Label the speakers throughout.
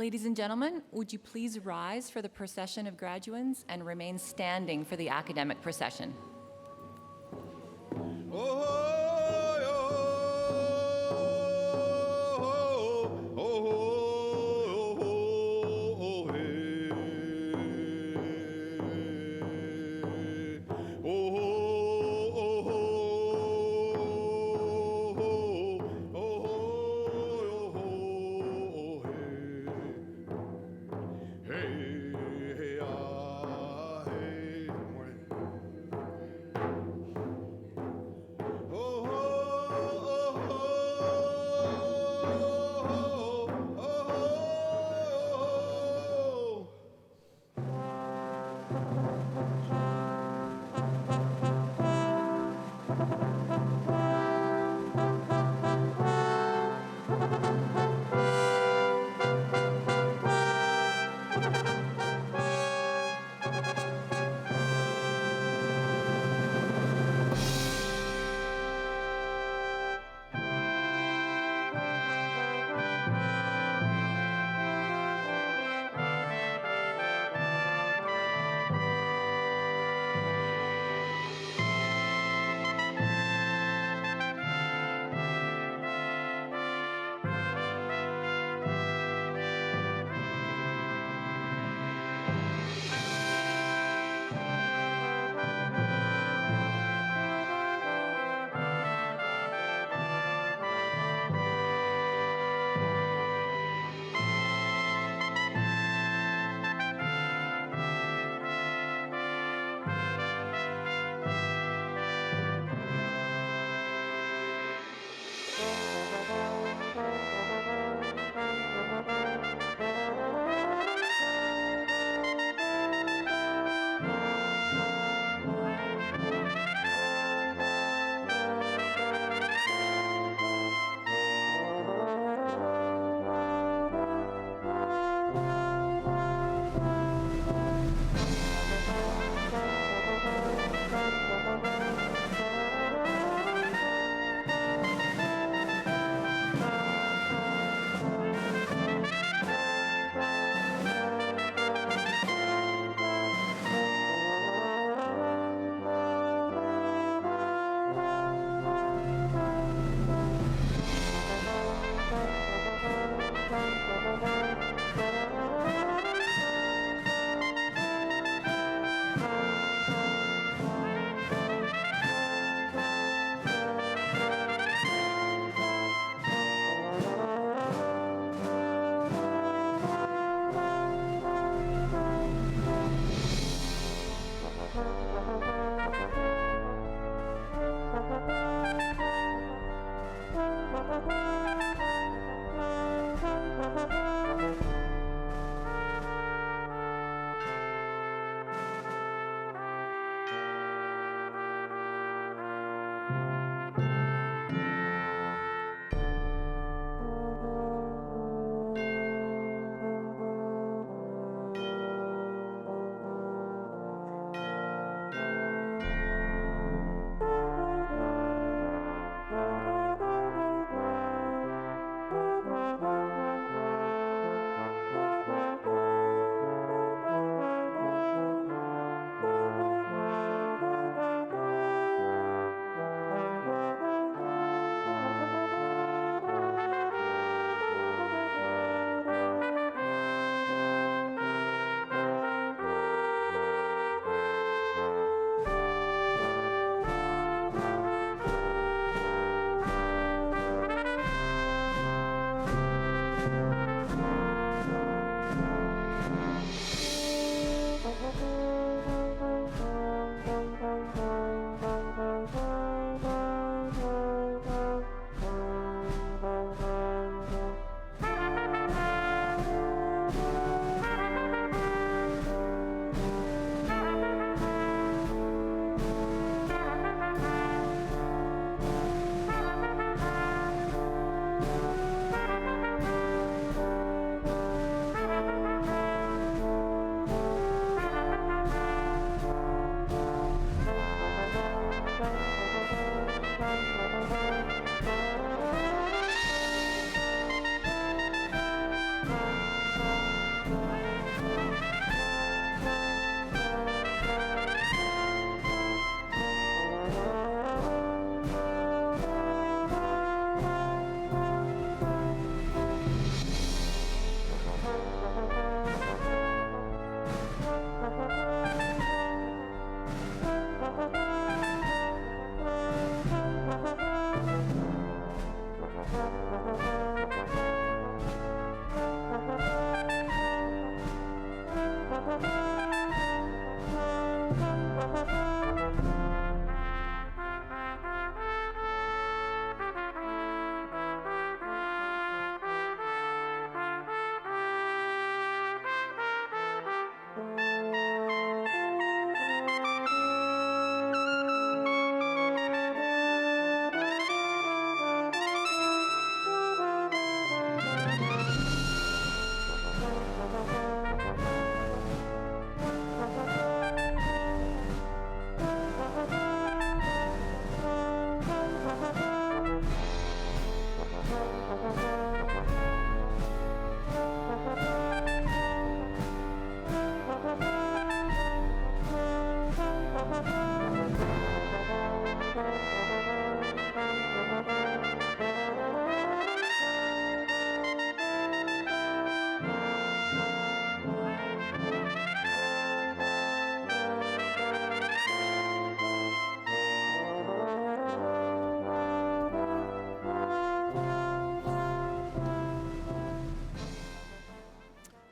Speaker 1: Ladies and gentlemen, would you please rise for the procession of graduands and remain standing for the academic procession?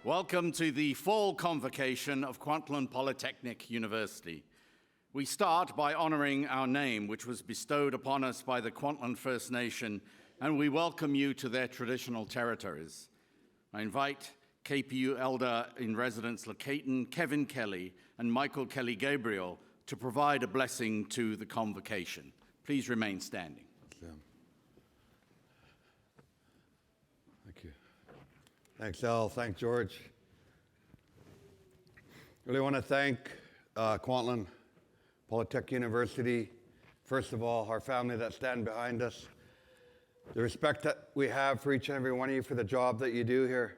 Speaker 2: Welcome to the fall convocation of Kwantlen Polytechnic University. We start by honoring our name, which was bestowed upon us by the Kwantlen First Nation, and we welcome you to their traditional territories. I invite KPU Elder in Residence Lakaten, Kevin Kelly, and Michael Kelly-Gabriel to provide a blessing to the convocation. Please remain standing.
Speaker 3: Thank you. Thanks, Al. Thanks, George. Really want to thank Kwantlen Polytechnic University. First of all, our family that stand behind us. The respect that we have for each and every one of you for the job that you do here.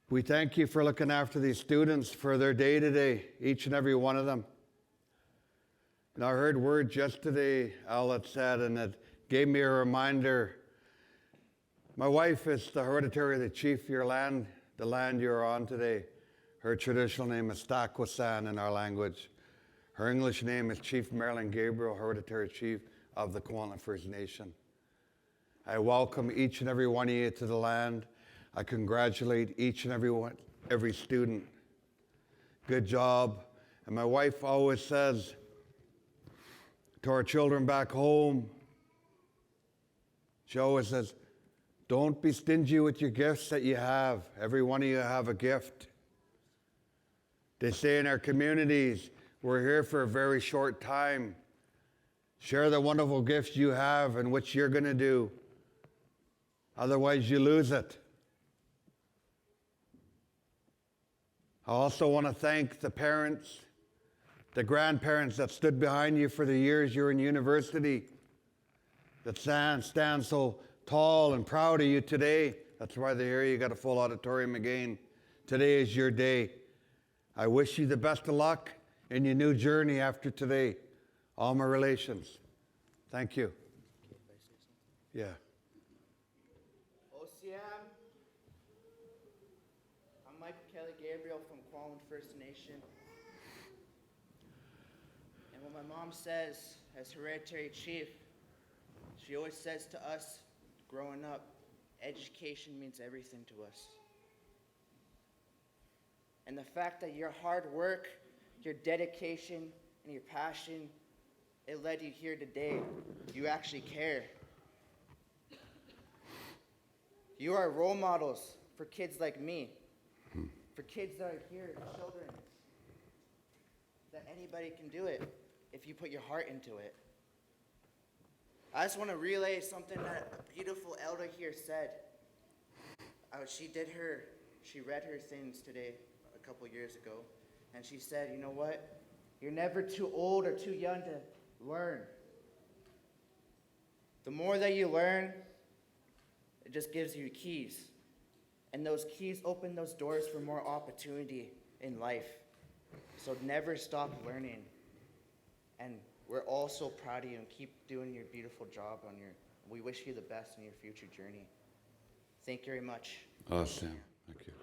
Speaker 3: We thank you for looking after these students for their day today, each and every one of them. And I heard words yesterday, Al had said, and it gave me a reminder. My wife is the hereditary chief of your land, the land you're on today. Her traditional name is Stakwasan in our language. Her English name is Chief Marilyn Gabriel, hereditary chief of the Kwantlen First Nation. I welcome each and every one of you to the land. I congratulate each and every student. Good job. And my wife always says to our children back home, she always says, don't be stingy with your gifts that you have. Every one of you have a gift. They say in our communities, we're here for a very short time. Share the wonderful gifts you have and what you're going to do. Otherwise, you lose it. I also want to thank the parents, the grandparents that stood behind you for the years you're in university, that stand so tall and proud of you today. That's why they're here. You got a full auditorium again. Today is your day. I wish you the best of luck in your new journey after today. All my relations. Thank you. Yeah.
Speaker 4: OCM. I'm Michael Kelly-Gabriel from Kwantlen First Nation. And what my mom says as hereditary chief, she always says to us growing up, education means everything to us. And the fact that your hard work, your dedication, and your passion, it led you here today. You actually care. You are role models for kids like me, for kids that are here, children, that anybody can do it if you put your heart into it. I just want to relay something that a beautiful elder here said. She read her things today a couple years ago, and she said, you know what? You're never too old or too young to learn. The more that you learn, it just gives you keys. And those keys open those doors for more opportunity in life. So never stop learning. And we're all so proud of you, and keep doing your beautiful job we wish you the best in your future journey. Thank you very much.
Speaker 3: Awesome. Thank you.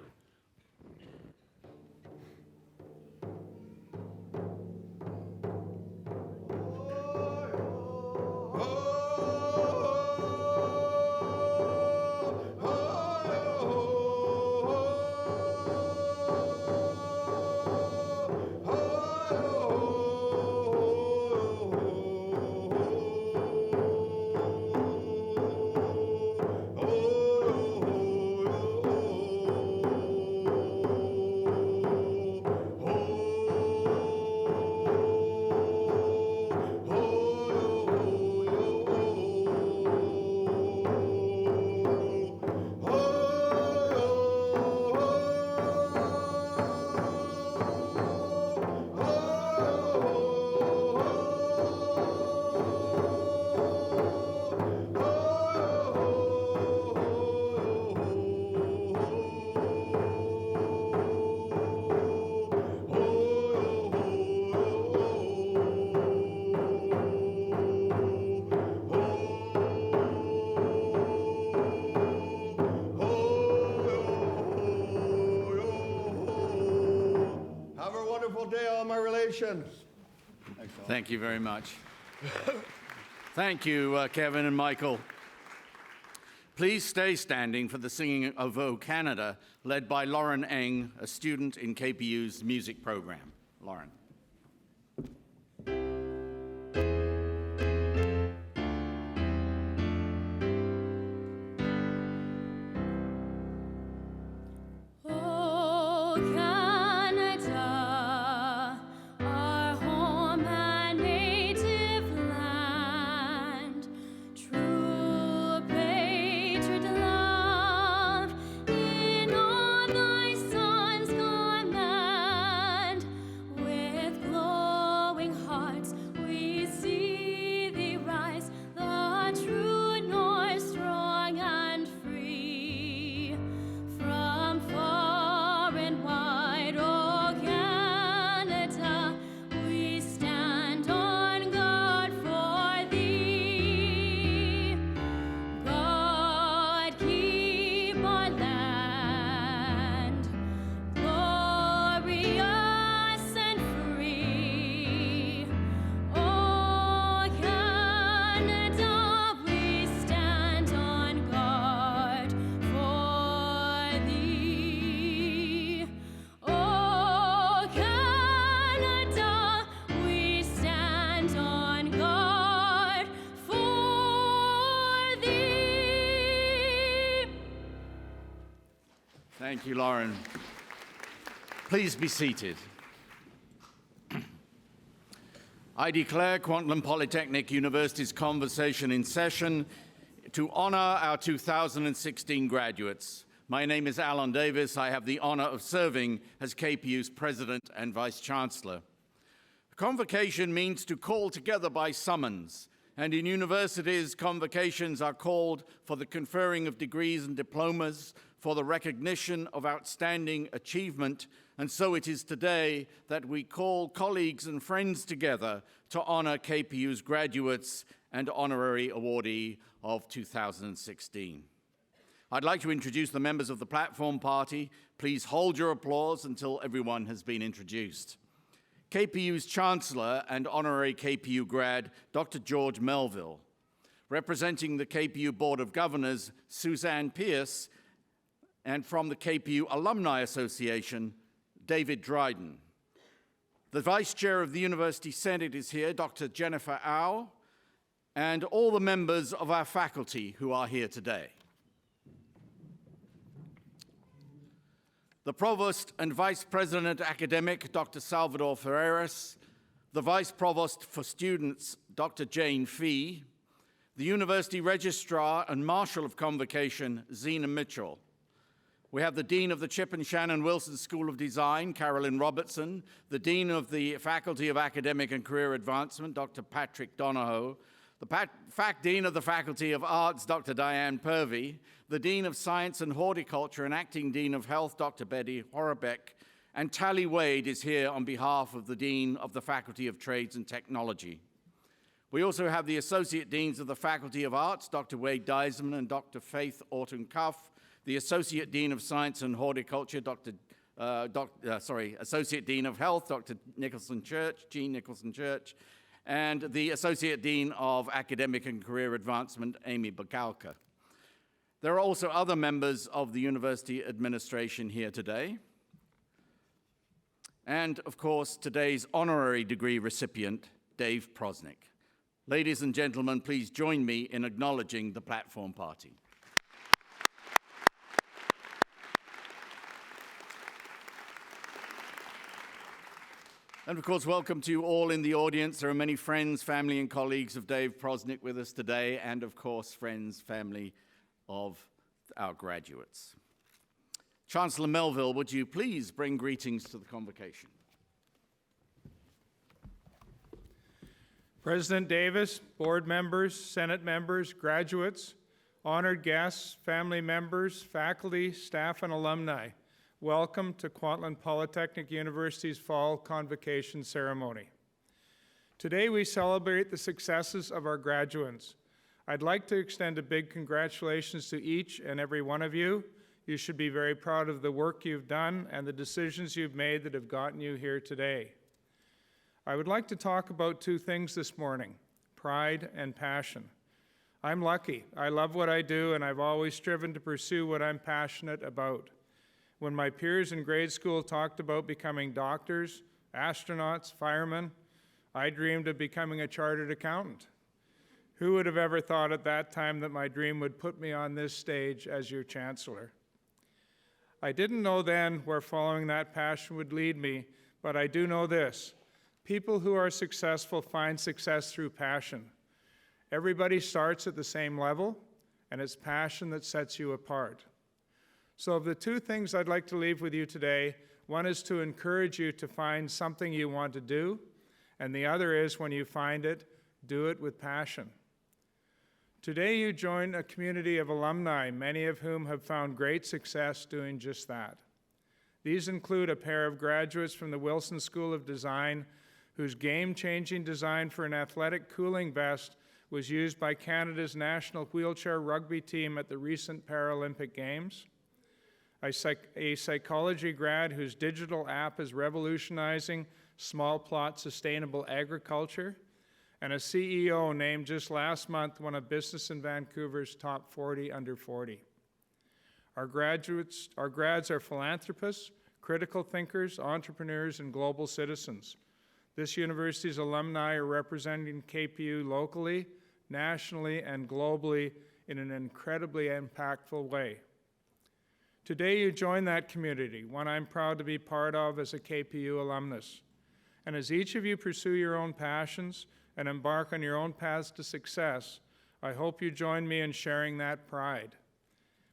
Speaker 3: Day, all my relations.
Speaker 2: Thank you very much. Thank you, Kevin and Michael. Please stay standing for the singing of O Canada, led by Lauren Eng, a student in KPU's music program. Lauren.
Speaker 5: Oh, Canada, our home and native land, true patriot love in all thy sons command. With glowing hearts we see thee rise, the true north, strong and free. From far and wide, oh Canada, we stand on guard for thee. God keep our land glorious and free. Oh Canada, we stand on guard for thee. Oh Canada, we stand on guard for thee.
Speaker 2: Thank you, Lauren. Please be seated. I declare Kwantlen Polytechnic University's conversation in session to honor our 2016 graduates. My name is Alan Davis. I have the honor of serving as KPU's President and Vice Chancellor. Convocation means to call together by summons, and in universities, convocations are called for the conferring of degrees and diplomas, for the recognition of outstanding achievement, and so it is today that we call colleagues and friends together to honor KPU's graduates and honorary awardee of 2016. I'd like to introduce the members of the platform party. Please hold your applause until everyone has been introduced. KPU's Chancellor and honorary KPU grad, Dr. George Melville. Representing the KPU Board of Governors, Suzanne Pierce, and from the KPU Alumni Association, David Dryden. The Vice Chair of the University Senate is here, Dr. Jennifer Au, and all the members of our faculty who are here today. The Provost and Vice President Academic, Dr. Salvador Ferreras, the Vice Provost for Students, Dr. Jane Fee, the University Registrar and Marshal of Convocation, Zena Mitchell. We have the Dean of the Chip and Shannon Wilson School of Design, Carolyn Robertson, the Dean of the Faculty of Academic and Career Advancement, Dr. Patrick Donahoe, the Dean of the Faculty of Arts, Dr. Diane Purvey, the Dean of Science and Horticulture and Acting Dean of Health, Dr. Betty Horrbeck, and Tally Wade is here on behalf of the Dean of the Faculty of Trades and Technology. We also have the Associate Deans of the Faculty of Arts, Dr. Wade Deisman and Dr. Faith Orton-Cuff, the Associate Dean of Science and Horticulture, Associate Dean of Health, Dr. Jean Nicholson Church, and the Associate Dean of Academic and Career Advancement, Amy Bagalka. There are also other members of the university administration here today. And, of course, today's honorary degree recipient, Dave Prosnick. Ladies and gentlemen, please join me in acknowledging the platform party. And of course, welcome to you all in the audience. There are many friends, family, and colleagues of Dave Prosnick with us today, and of course, friends, family of our graduates. Chancellor Melville, would you please bring greetings to the convocation?
Speaker 6: President Davis, board members, Senate members, graduates, honored guests, family members, faculty, staff, and alumni, welcome to Kwantlen Polytechnic University's Fall Convocation Ceremony. Today we celebrate the successes of our graduates. I'd like to extend a big congratulations to each and every one of you. You should be very proud of the work you've done and the decisions you've made that have gotten you here today. I would like to talk about two things this morning, pride and passion. I'm lucky. I love what I do, and I've always striven to pursue what I'm passionate about. When my peers in grade school talked about becoming doctors, astronauts, firemen, I dreamed of becoming a chartered accountant. Who would have ever thought at that time that my dream would put me on this stage as your chancellor? I didn't know then where following that passion would lead me, but I do know this. People who are successful find success through passion. Everybody starts at the same level, and it's passion that sets you apart. So of the two things I'd like to leave with you today, one is to encourage you to find something you want to do, and the other is, when you find it, do it with passion. Today you join a community of alumni, many of whom have found great success doing just that. These include a pair of graduates from the Wilson School of Design, whose game-changing design for an athletic cooling vest was used by Canada's national wheelchair rugby team at the recent Paralympic Games. A psychology grad whose digital app is revolutionizing small plot sustainable agriculture, and a CEO named just last month one of Business in Vancouver's top 40 under 40. Our grads are philanthropists, critical thinkers, entrepreneurs, and global citizens. This university's alumni are representing KPU locally, nationally, and globally in an incredibly impactful way. Today you join that community, one I'm proud to be part of as a KPU alumnus. And as each of you pursue your own passions and embark on your own paths to success, I hope you join me in sharing that pride.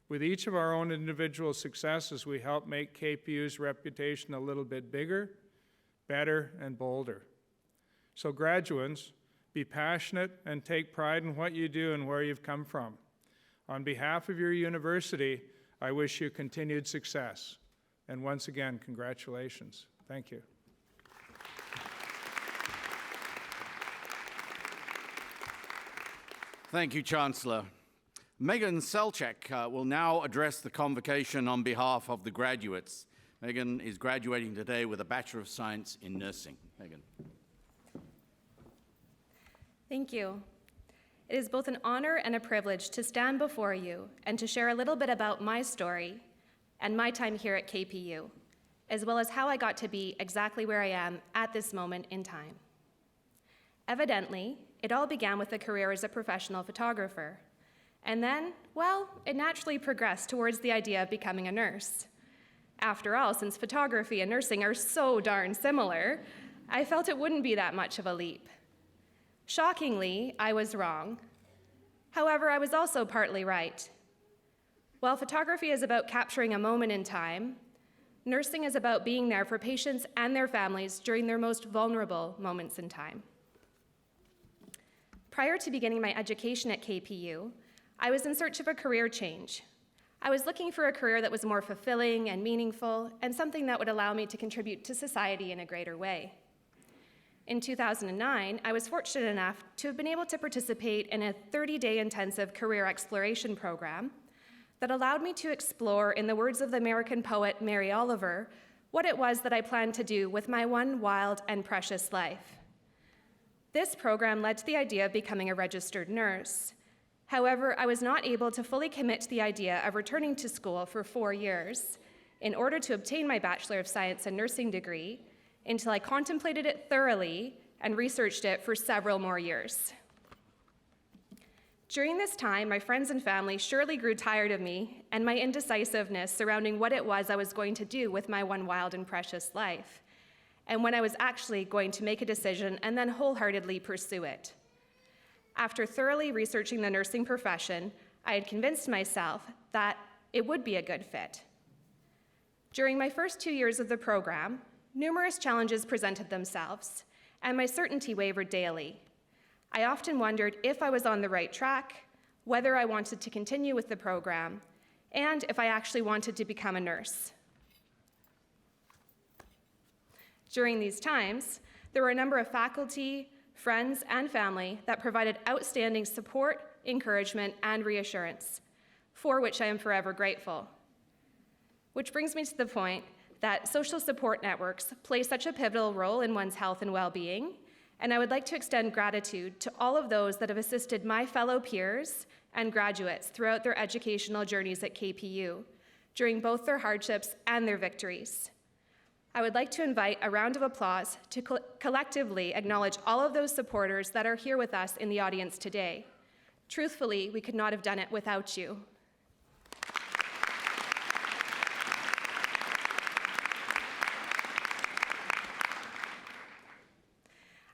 Speaker 6: With each of our own individual successes, we help make KPU's reputation a little bit bigger, better, and bolder. So graduates, be passionate and take pride in what you do and where you've come from. On behalf of your university, I wish you continued success. And once again, congratulations. Thank you.
Speaker 2: Thank you, Chancellor. Megan Selchek will now address the convocation on behalf of the graduates. Megan is graduating today with a Bachelor of Science in Nursing. Megan.
Speaker 7: Thank you. It is both an honor and a privilege to stand before you and to share a little bit about my story and my time here at KPU, as well as how I got to be exactly where I am at this moment in time. Evidently, it all began with a career as a professional photographer. And then, well, it naturally progressed towards the idea of becoming a nurse. After all, since photography and nursing are so darn similar, I felt it wouldn't be that much of a leap. Shockingly, I was wrong. However, I was also partly right. While photography is about capturing a moment in time, nursing is about being there for patients and their families during their most vulnerable moments in time. Prior to beginning my education at KPU, I was in search of a career change. I was looking for a career that was more fulfilling and meaningful, and something that would allow me to contribute to society in a greater way. In 2009, I was fortunate enough to have been able to participate in a 30-day intensive career exploration program that allowed me to explore, in the words of the American poet Mary Oliver, what it was that I planned to do with my one wild and precious life. This program led to the idea of becoming a registered nurse. However, I was not able to fully commit to the idea of returning to school for 4 years in order to obtain my Bachelor of Science in Nursing degree until I contemplated it thoroughly and researched it for several more years. During this time, my friends and family surely grew tired of me and my indecisiveness surrounding what it was I was going to do with my one wild and precious life, and when I was actually going to make a decision and then wholeheartedly pursue it. After thoroughly researching the nursing profession, I had convinced myself that it would be a good fit. During my first 2 years of the program, numerous challenges presented themselves, and my certainty wavered daily. I often wondered if I was on the right track, whether I wanted to continue with the program, and if I actually wanted to become a nurse. During these times, there were a number of faculty, friends, and family that provided outstanding support, encouragement, and reassurance, for which I am forever grateful. Which brings me to the point that social support networks play such a pivotal role in one's health and well-being, and I would like to extend gratitude to all of those that have assisted my fellow peers and graduates throughout their educational journeys at KPU, during both their hardships and their victories. I would like to invite a round of applause to collectively acknowledge all of those supporters that are here with us in the audience today. Truthfully, we could not have done it without you.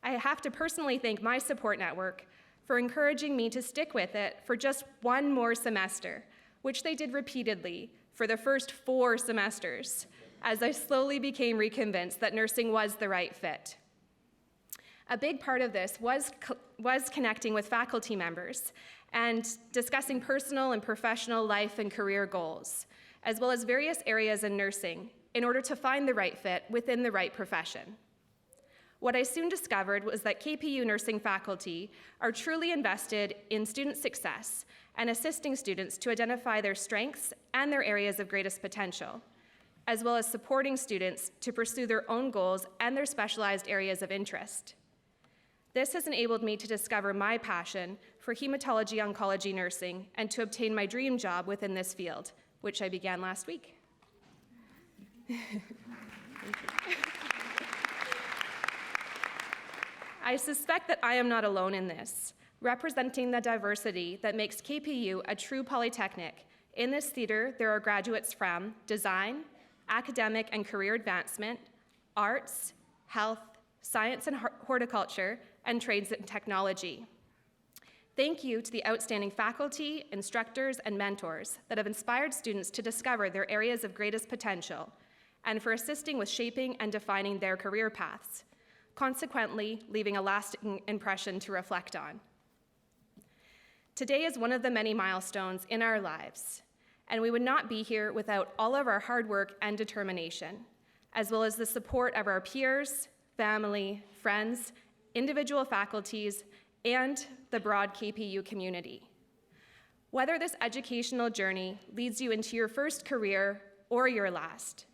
Speaker 7: I have to personally thank my support network for encouraging me to stick with it for just one more semester, which they did repeatedly for the first 4 semesters, as I slowly became reconvinced that nursing was the right fit. A big part of this was connecting with faculty members and discussing personal and professional life and career goals, as well as various areas in nursing, in order to find the right fit within the right profession. What I soon discovered was that KPU nursing faculty are truly invested in student success and assisting students to identify their strengths and their areas of greatest potential, as well as supporting students to pursue their own goals and their specialized areas of interest. This has enabled me to discover my passion for hematology-oncology nursing and to obtain my dream job within this field, which I began last week. I suspect that I am not alone in this, representing the diversity that makes KPU a true polytechnic. In this theater, there are graduates from design, academic and career advancement, arts, health, science and horticulture, and trades and technology. Thank you to the outstanding faculty, instructors, and mentors that have inspired students to discover their areas of greatest potential, and for assisting with shaping and defining their career paths, consequently leaving a lasting impression to reflect on. Today is one of the many milestones in our lives, and we would not be here without all of our hard work and determination, as well as the support of our peers, family, friends, individual faculties, and the broad KPU community. Whether this educational journey leads you into your first career or your last,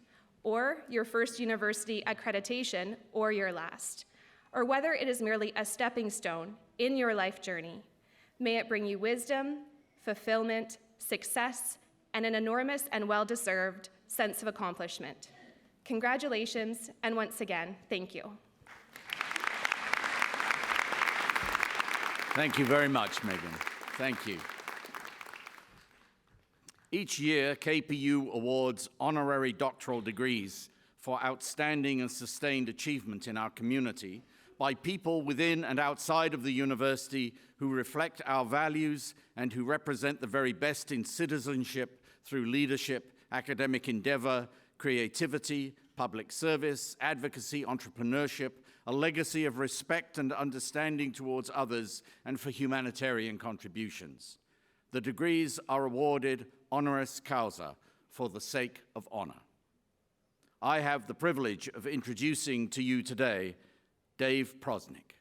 Speaker 7: or your first university accreditation or your last, or whether it is merely a stepping stone in your life journey, may it bring you wisdom, fulfillment, success, and an enormous and well-deserved sense of accomplishment. Congratulations, and once again, thank you.
Speaker 2: Thank you very much, Megan. Thank you. Each year, KPU awards honorary doctoral degrees for outstanding and sustained achievement in our community by people within and outside of the university who reflect our values and who represent the very best in citizenship through leadership, academic endeavor, creativity, public service, advocacy, entrepreneurship, a legacy of respect and understanding towards others, and for humanitarian contributions. The degrees are awarded honoris causa, for the sake of honor. I have the privilege of introducing to you today Dave Prosnick.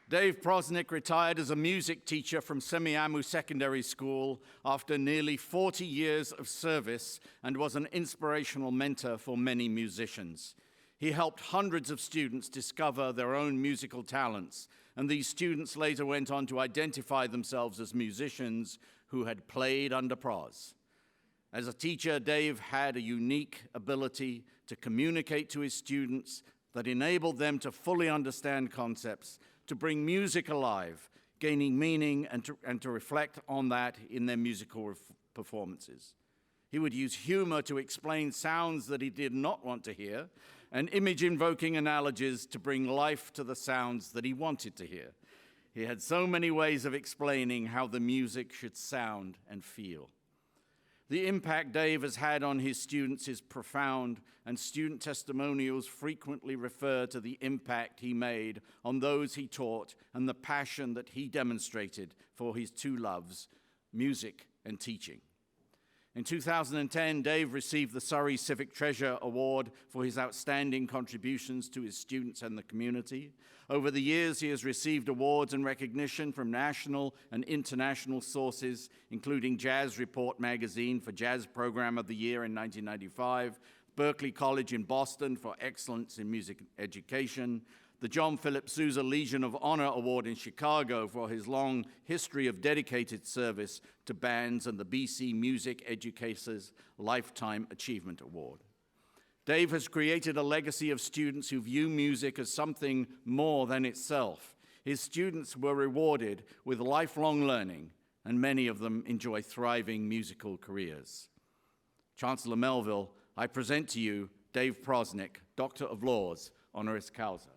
Speaker 2: Dave Prosnick retired as a music teacher from Semiahmoo Secondary School after nearly 40 years of service and was an inspirational mentor for many musicians. He helped hundreds of students discover their own musical talents, and these students later went on to identify themselves as musicians who had played under pros. As a teacher, Dave had a unique ability to communicate to his students that enabled them to fully understand concepts, to bring music alive, gaining meaning, and to reflect on that in their musical performances. He would use humor to explain sounds that he did not want to hear, and image-invoking analogies to bring life to the sounds that he wanted to hear. He had so many ways of explaining how the music should sound and feel. The impact Dave has had on his students is profound, and student testimonials frequently refer to the impact he made on those he taught and the passion that he demonstrated for his two loves, music and teaching. In 2010, Dave received the Surrey Civic Treasure Award for his outstanding contributions to his students and the community. Over the years, he has received awards and recognition from national and international sources, including Jazz Report magazine for Jazz Program of the Year in 1995, Berklee College in Boston for excellence in music education, the John Philip Sousa Legion of Honor Award in Chicago for his long history of dedicated service to bands, and the BC Music Educators Lifetime Achievement Award. Dave has created a legacy of students who view music as something more than itself. His students were rewarded with lifelong learning, and many of them enjoy thriving musical careers. Chancellor Melville, I present to you Dave Prosnick, Doctor of Laws, honoris causa.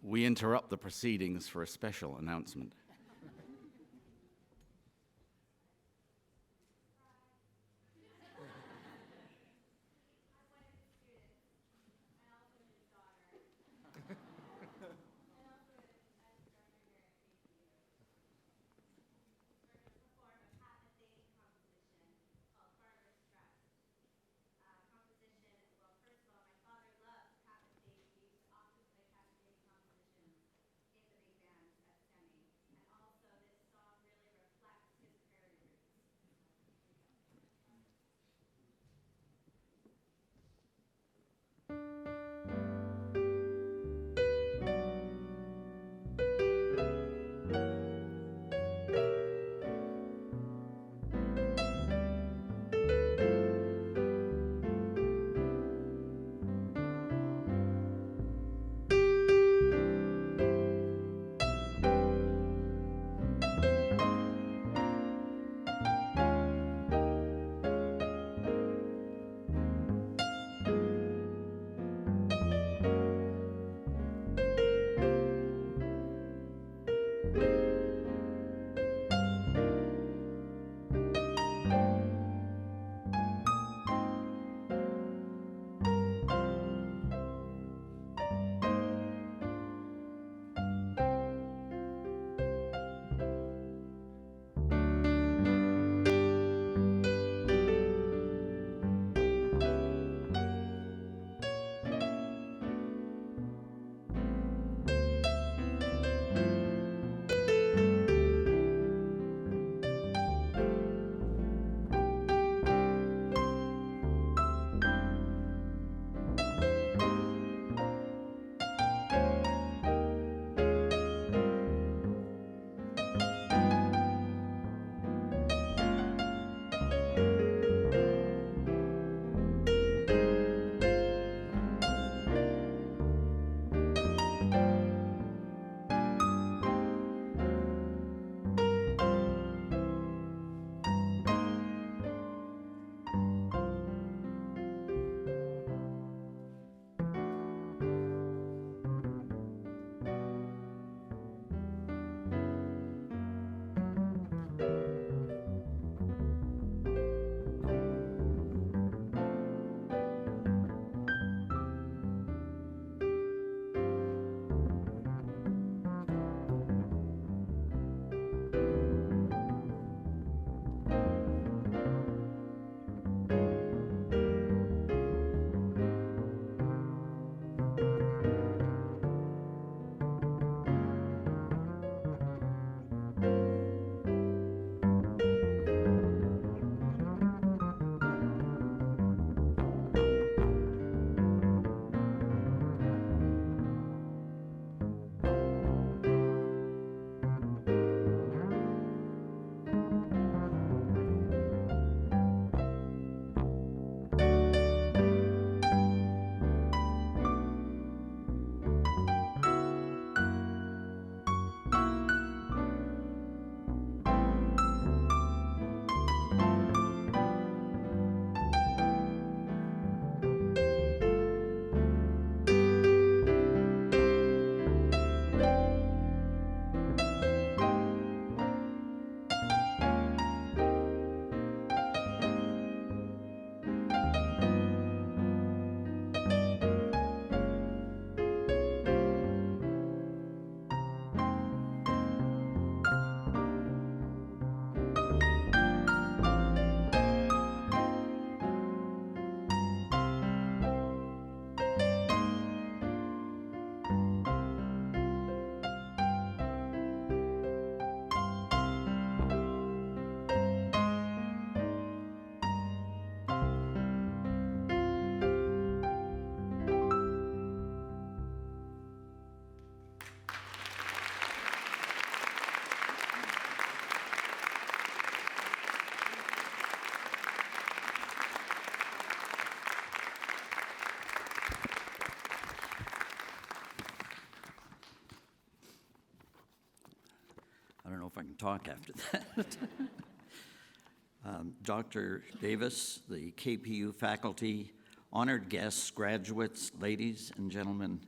Speaker 2: We interrupt the proceedings for a special announcement.
Speaker 8: if I can talk after that. Dr. Davis, the KPU faculty, honored guests, graduates, ladies and gentlemen,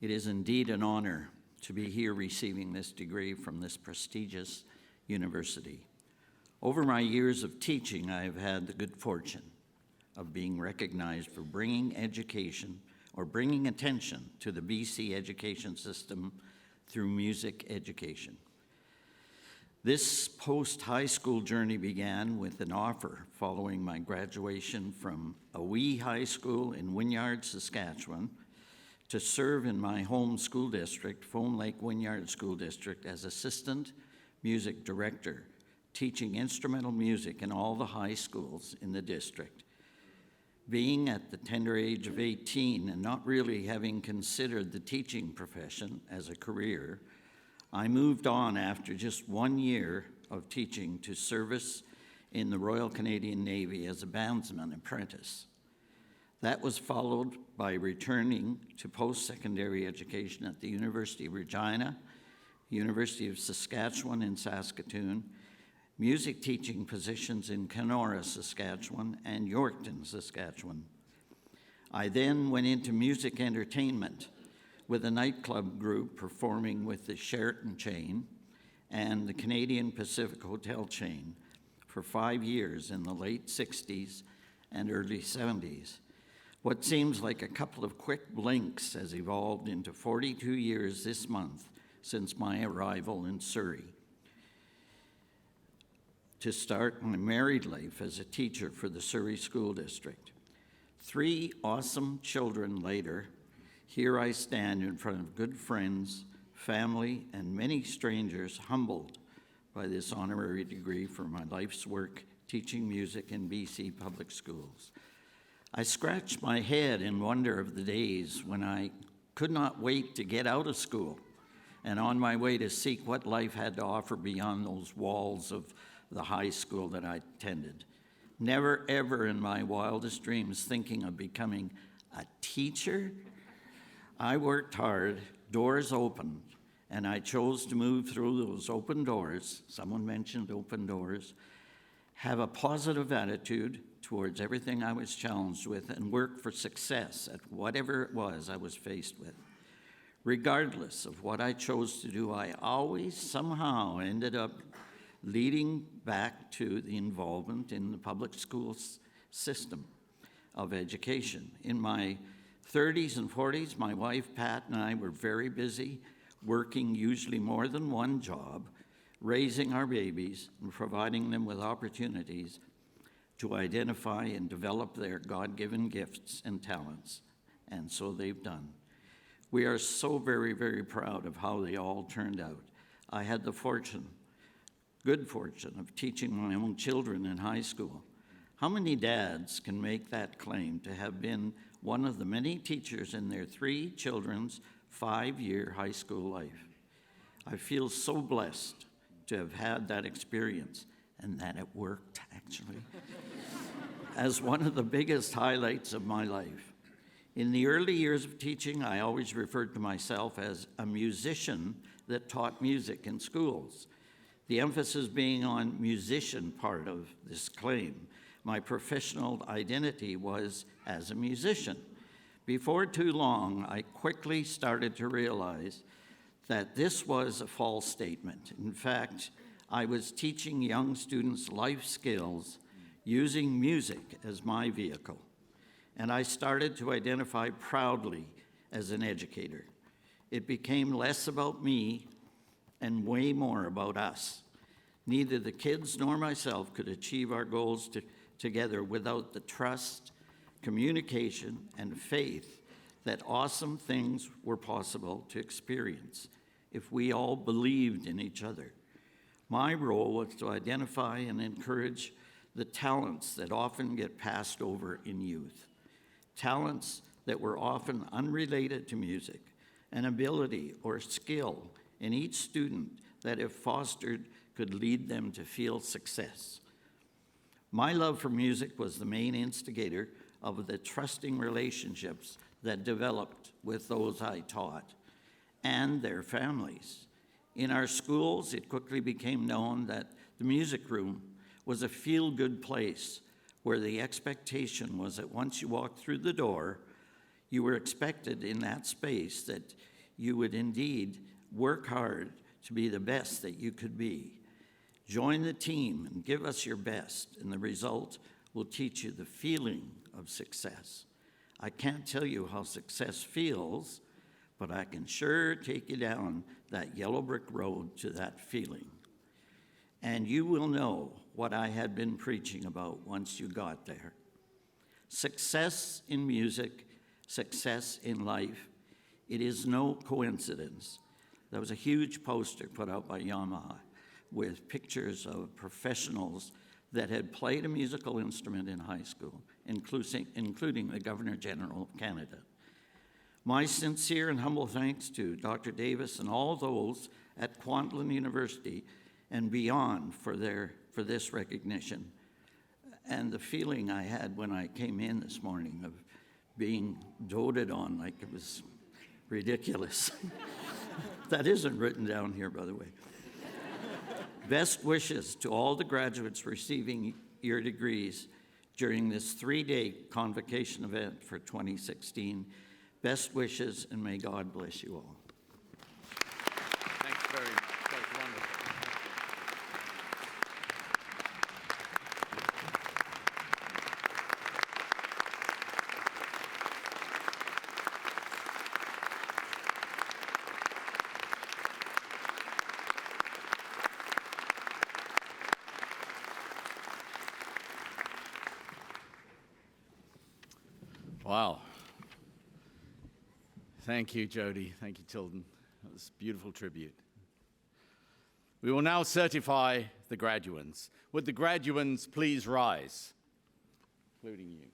Speaker 8: it is indeed an honor to be here receiving this degree from this prestigious university. Over my years of teaching, I have had the good fortune of being recognized for bringing education or bringing attention to the BC education system through music education. This post-high school journey began with an offer following my graduation from a wee high school in Wynyard, Saskatchewan, to serve in my home school district, Foam Lake Wynyard School District, as assistant music director, teaching instrumental music in all the high schools in the district. Being at the tender age of 18 and not really having considered the teaching profession as a career, I moved on after just 1 year of teaching to service in the Royal Canadian Navy as a bandsman apprentice. That was followed by returning to post-secondary education at the University of Regina, University of Saskatchewan in Saskatoon, music teaching positions in Kenora, Saskatchewan, and Yorkton, Saskatchewan. I then went into music entertainment with a nightclub group performing with the Sheraton chain and the Canadian Pacific Hotel chain for 5 years in the late 60s and early 70s. What seems like a couple of quick blinks has evolved into 42 years this month since my arrival in Surrey to start my married life as a teacher for the Surrey School District. 3 awesome children later, here I stand in front of good friends, family, and many strangers humbled by this honorary degree for my life's work teaching music in BC public schools. I scratch my head in wonder of the days when I could not wait to get out of school and on my way to seek what life had to offer beyond those walls of the high school that I attended. Never ever in my wildest dreams thinking of becoming a teacher. I worked hard, doors opened, and I chose to move through those open doors. Someone mentioned open doors. Have a positive attitude towards everything I was challenged with and work for success at whatever it was I was faced with. Regardless of what I chose to do, I always somehow ended up leading back to the involvement in the public schools system of education. In my 30s and 40s, my wife Pat and I were very busy working usually more than one job, raising our babies and providing them with opportunities to identify and develop their God-given gifts and talents, and so they've done. We are so very, very proud of how they all turned out. I had the good fortune of teaching my own children in high school. How many dads can make that claim to have been one of the many teachers in their 3 children's 5-year high school life? I feel so blessed to have had that experience, and that it worked, actually, as one of the biggest highlights of my life. In the early years of teaching, I always referred to myself as a musician that taught music in schools, the emphasis being on musician part of this claim. My professional identity was as a musician. Before too long, I quickly started to realize that this was a false statement. In fact, I was teaching young students life skills using music as my vehicle, and I started to identify proudly as an educator. It became less about me and way more about us. Neither the kids nor myself could achieve our goals together without the trust, communication, and faith that awesome things were possible to experience if we all believed in each other. My role was to identify and encourage the talents that often get passed over in youth, talents that were often unrelated to music, an ability or skill in each student that, if fostered, could lead them to feel success. My love for music was the main instigator of the trusting relationships that developed with those I taught and their families. In our schools, it quickly became known that the music room was a feel-good place where the expectation was that once you walked through the door, you were expected in that space that you would indeed work hard to be the best that you could be. Join the team and give us your best, and the result will teach you the feeling of success. I can't tell you how success feels, but I can sure take you down that yellow brick road to that feeling. And you will know what I had been preaching about once you got there. Success in music, success in life, it is no coincidence. There was a huge poster put out by Yamaha with pictures of professionals that had played a musical instrument in high school, including the Governor General of Canada. My sincere and humble thanks to Dr. Davis and all those at Kwantlen University and beyond for this recognition. And the feeling I had when I came in this morning of being doted on like it was ridiculous. That isn't written down here, by the way. Best wishes to all the graduates receiving your degrees during this 3-day convocation event for 2016. Best wishes, and may God bless you all.
Speaker 2: Thanks very much. That was wonderful. Wow. Thank you, Jody. Thank you, Tilden. That was a beautiful tribute. We will now certify the graduands. Would the graduands please rise, including you?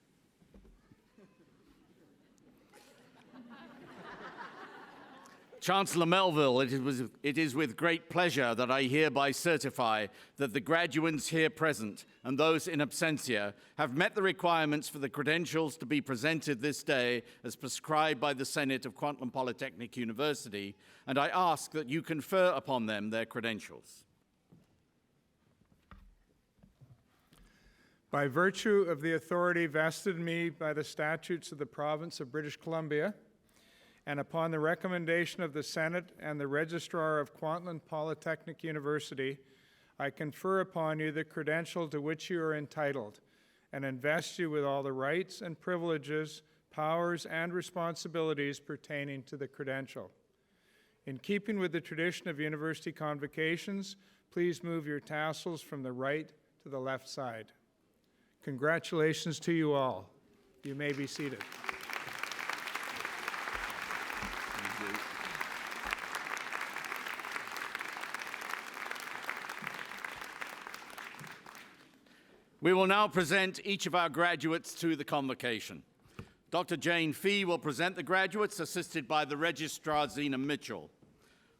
Speaker 2: Chancellor Melville, it is with great pleasure that I hereby certify that the graduands here present and those in absentia have met the requirements for the credentials to be presented this day as prescribed by the Senate of Kwantlen Polytechnic University, and I ask that you confer upon them their credentials.
Speaker 6: By virtue of the authority vested in me by the statutes of the province of British Columbia, and upon the recommendation of the Senate and the Registrar of Kwantlen Polytechnic University, I confer upon you the credential to which you are entitled, and invest you with all the rights and privileges, powers, and responsibilities pertaining to the credential. In keeping with the tradition of university convocations, please move your tassels from the right to the left side. Congratulations to you all. You may be seated.
Speaker 2: We will now present each of our graduates to the convocation. Dr. Jane Fee will present the graduates, assisted by the Registrar Zena Mitchell.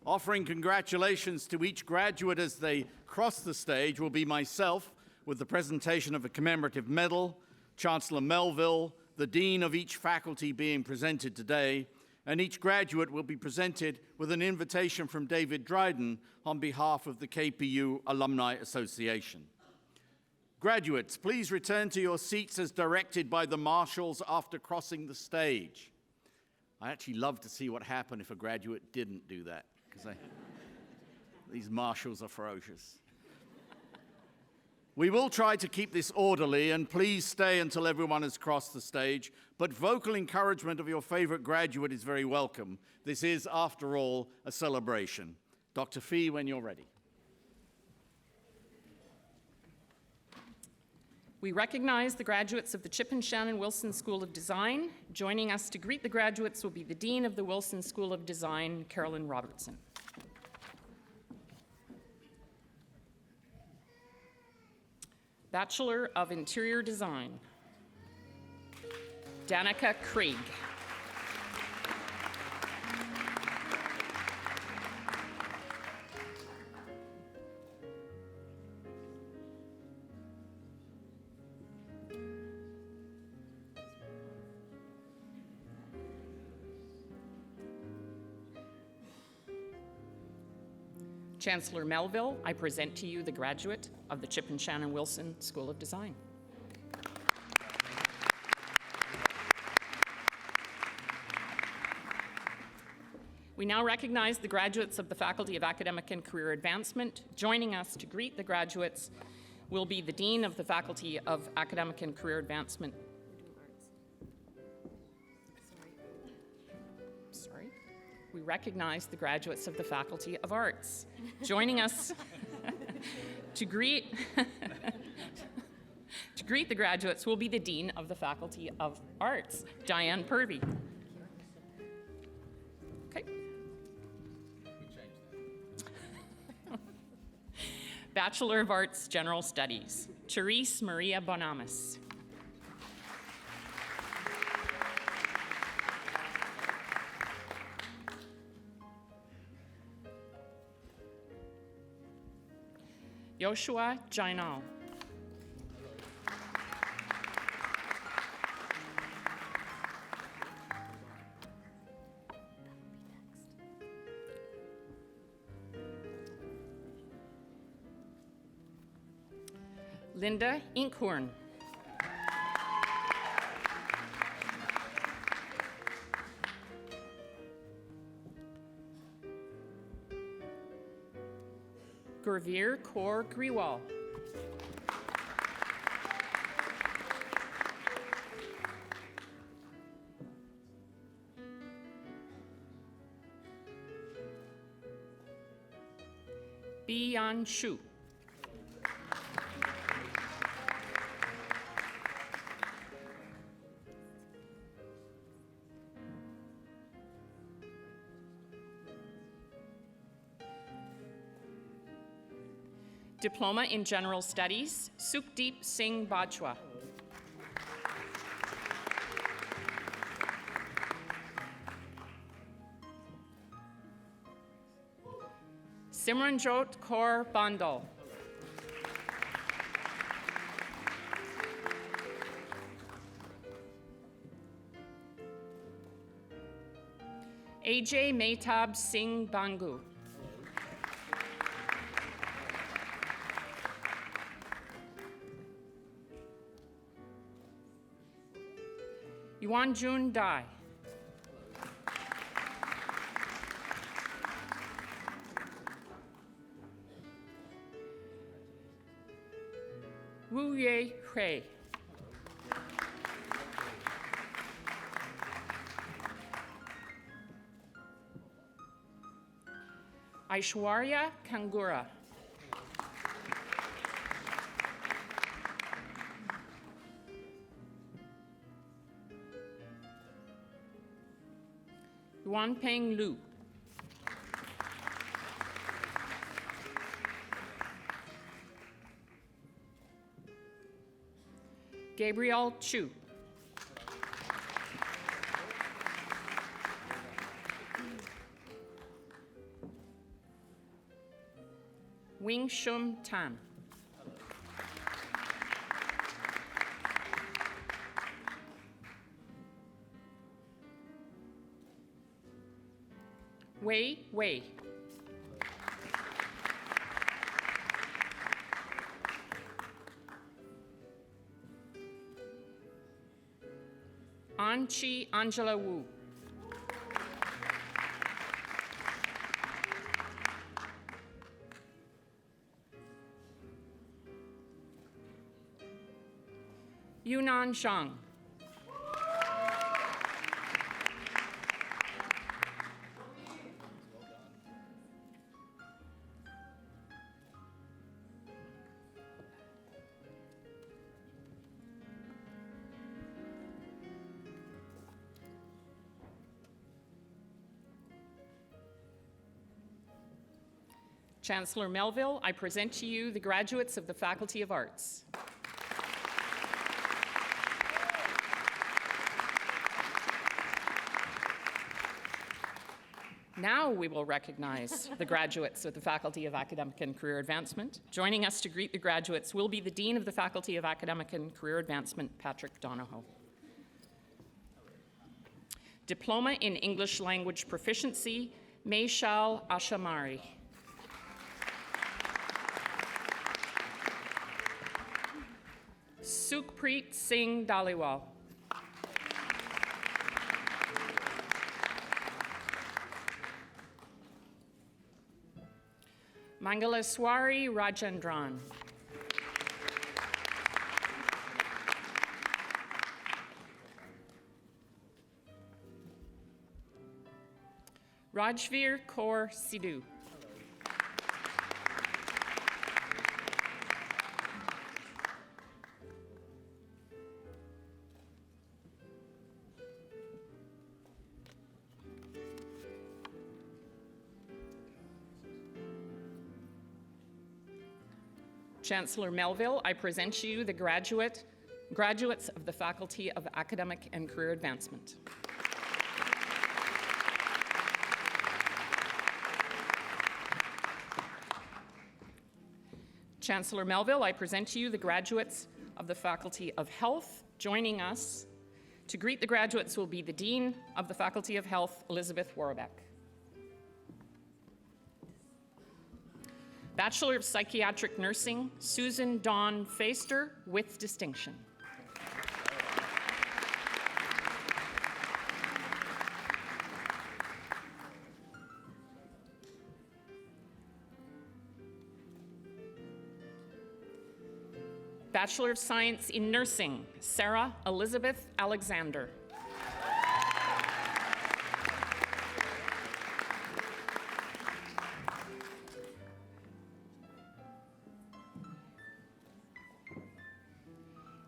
Speaker 2: Offering congratulations to each graduate as they cross the stage will be myself, with the presentation of a commemorative medal, Chancellor Melville, the Dean of each faculty being presented today, and each graduate will be presented with an invitation from David Dryden on behalf of the KPU Alumni Association. Graduates, please return to your seats as directed by the marshals after crossing the stage. I actually love to see what happened if a graduate didn't do that, because these marshals are ferocious. We will try to keep this orderly, and please stay until everyone has crossed the stage, but vocal encouragement of your favorite graduate is very welcome. This is, after all, a celebration. Dr. Fee, when you're ready.
Speaker 9: We recognize the graduates of the Chip and Shannon Wilson School of Design. Joining us to greet the graduates will be the Dean of the Wilson School of Design, Carolyn Robertson. Bachelor of Interior Design, Danica Krieg. Chancellor Melville, I present to you the graduate of the Chip and Shannon Wilson School of Design. We now recognize the graduates of the Faculty of Academic and Career Advancement. Joining us to greet the graduates will be the Dean of the Faculty of Academic and Career Advancement. We recognize the graduates of the Faculty of Arts. Joining us to greet the graduates will be the Dean of the Faculty of Arts, Diane Purvey. Okay. Bachelor of Arts, General Studies, Therese Maria Bonamas. Joshua Jainal. Linda Inkhorn. Gurveer Kaur Griwal. Bian Shu. Diploma in General Studies, Sukhdeep Singh Bajwa. Simranjot Kaur Bandal. AJ Mehtab Singh Bangu. Yuanjun Dai. Wu Ye Hui. Aishwarya Kangura. Yuanpeng Lu. Gabriel Chu. Wing Shum Tan. Wei Wei. Anchi Angela Wu. Yunnan Zhang. Chancellor Melville, I present to you the graduates of the Faculty of Arts. Now we will recognize the graduates of the Faculty of Academic and Career Advancement. Joining us to greet the graduates will be the Dean of the Faculty of Academic and Career Advancement, Patrick Donahoe. Diploma in English Language Proficiency, Meishal Ashamari. Sukhpreet Singh Dhaliwal. Mangalaswari Rajendran. Rajveer Kaur Sidhu. Chancellor Melville, I present to you the graduates of the Faculty of Academic and Career Advancement. Chancellor Melville, I present to you the graduates of the Faculty of Health. Joining us to greet the graduates will be the Dean of the Faculty of Health, Elizabeth Warbeck. Bachelor of Psychiatric Nursing, Susan Dawn Feister, with distinction. Bachelor of Science in Nursing, Sarah Elizabeth Alexander.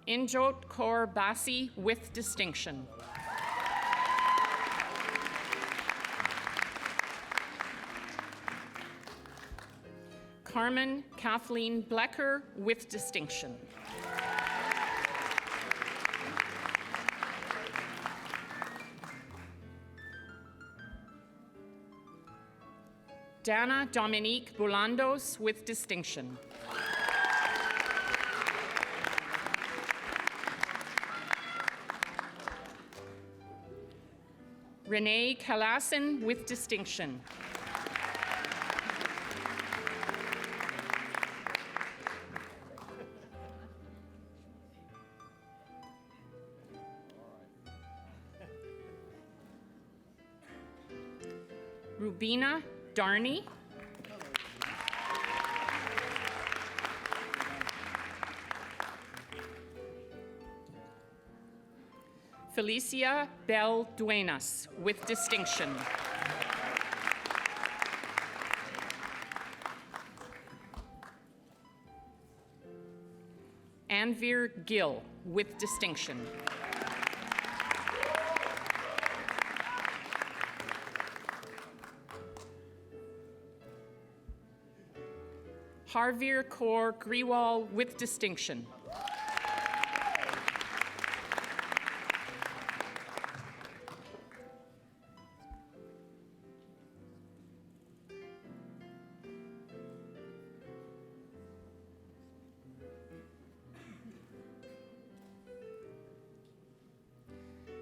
Speaker 9: Injot Kaur Basi, with distinction. Carmen Kathleen Blecker, with distinction. Dana Dominique Bulandos, with distinction. Renee Kalassen, with distinction. Rubina Darney. Felicia Bell Duenas, with distinction. Anvir Gill, with distinction. Harveer Kaur Griwal, with distinction.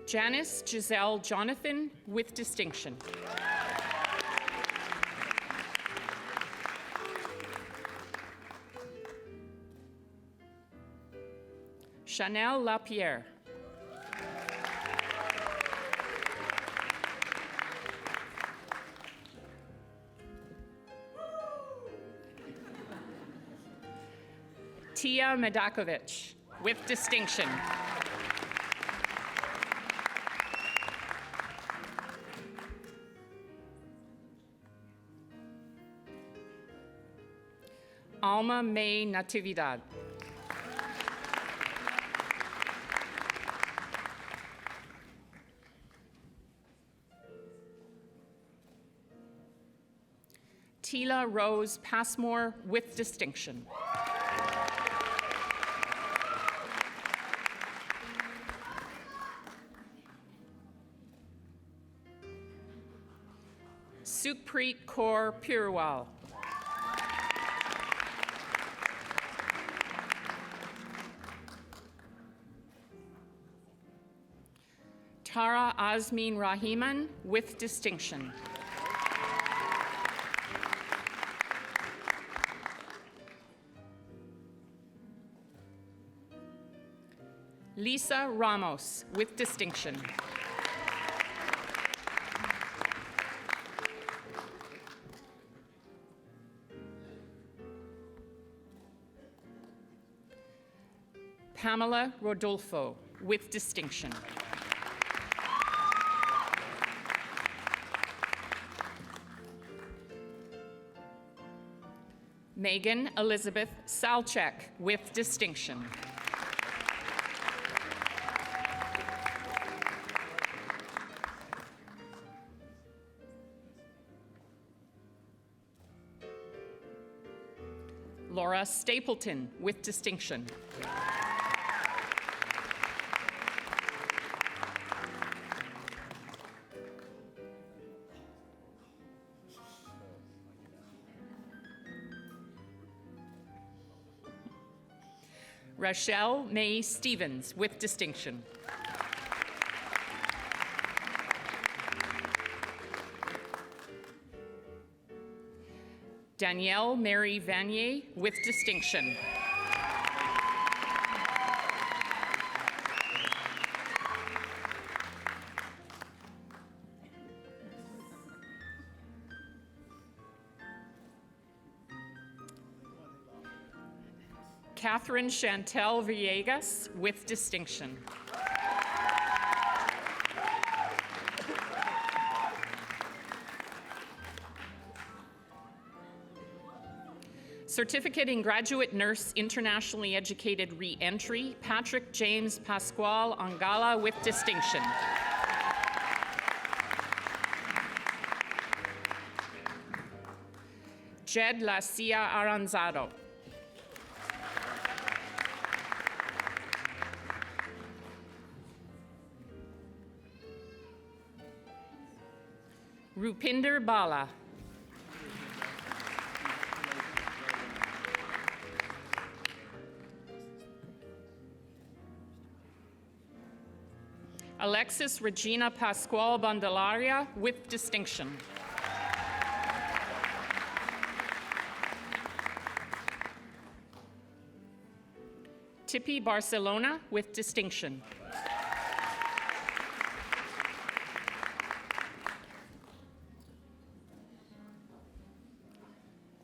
Speaker 9: Janice Giselle Jonathan, with distinction. Chanel Lapierre. Tia Medakovich, with distinction. Alma May Natividad. Tila Rose Passmore, with distinction. Sukhpreet Kaur Purwal. Tara Azmin Rahiman, with distinction. Lisa Ramos, with distinction. Pamela Rodolfo, with distinction. Megan Elizabeth Salchek, with distinction. Laura Stapleton, with distinction. Rachelle May Stevens, with distinction. Danielle Mary Vanier, with distinction. Catherine Chantel Villegas, with distinction. Certificate in Graduate Nurse Internationally Educated Re-Entry, Patrick James Pascual Angala, with distinction. Jed Lacia Aranzado. Rupinder Bala. Alexis Regina Pascual Bandelaria, with distinction. Tippy Barcelona, with distinction.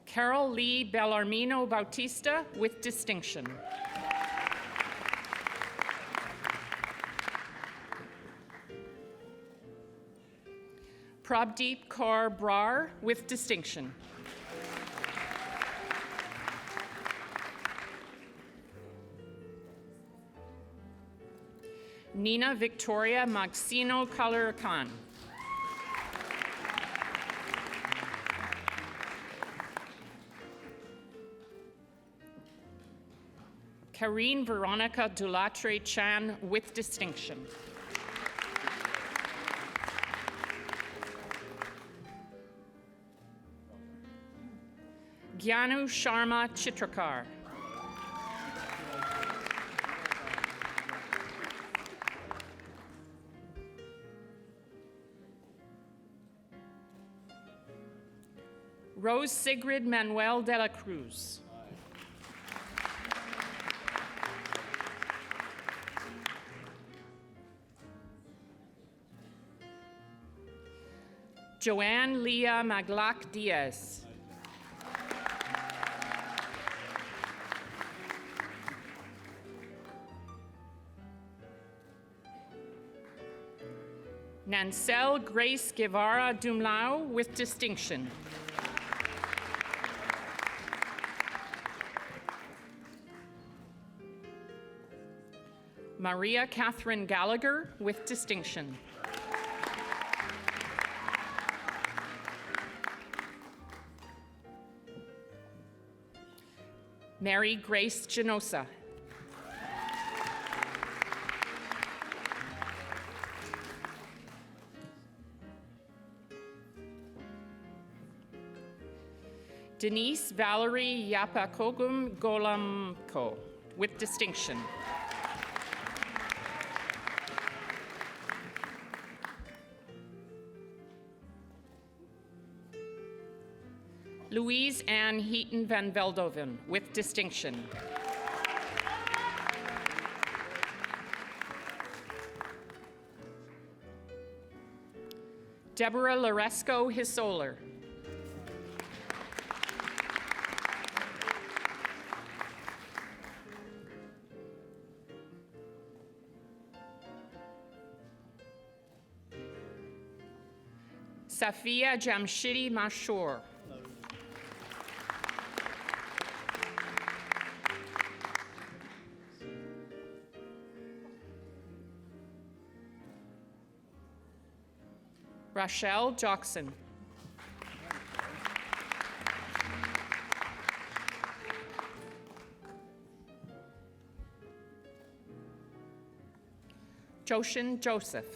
Speaker 9: Carol Lee Bellarmino Bautista, with distinction. Prabdeep Kaur Brar, with distinction. Nina Victoria Maxino Kalurakan. Karine Veronica Dulatre Chan, with distinction. Gyanu Sharma Chitrakar. Rose Sigrid Manuel de la Cruz. Joanne Leah Maglac Diaz. Nancel Grace Guevara Dumlao, with distinction. Maria Catherine Gallagher, with distinction. Mary Grace Genosa. Denise Valerie Yapakogum Golamko, with distinction. Louise Ann Heaton van Veldoven, with distinction. Deborah Loresco Hisoler. Safia Jamshidi Mashur. Rachel Jockson. Joshin Joseph.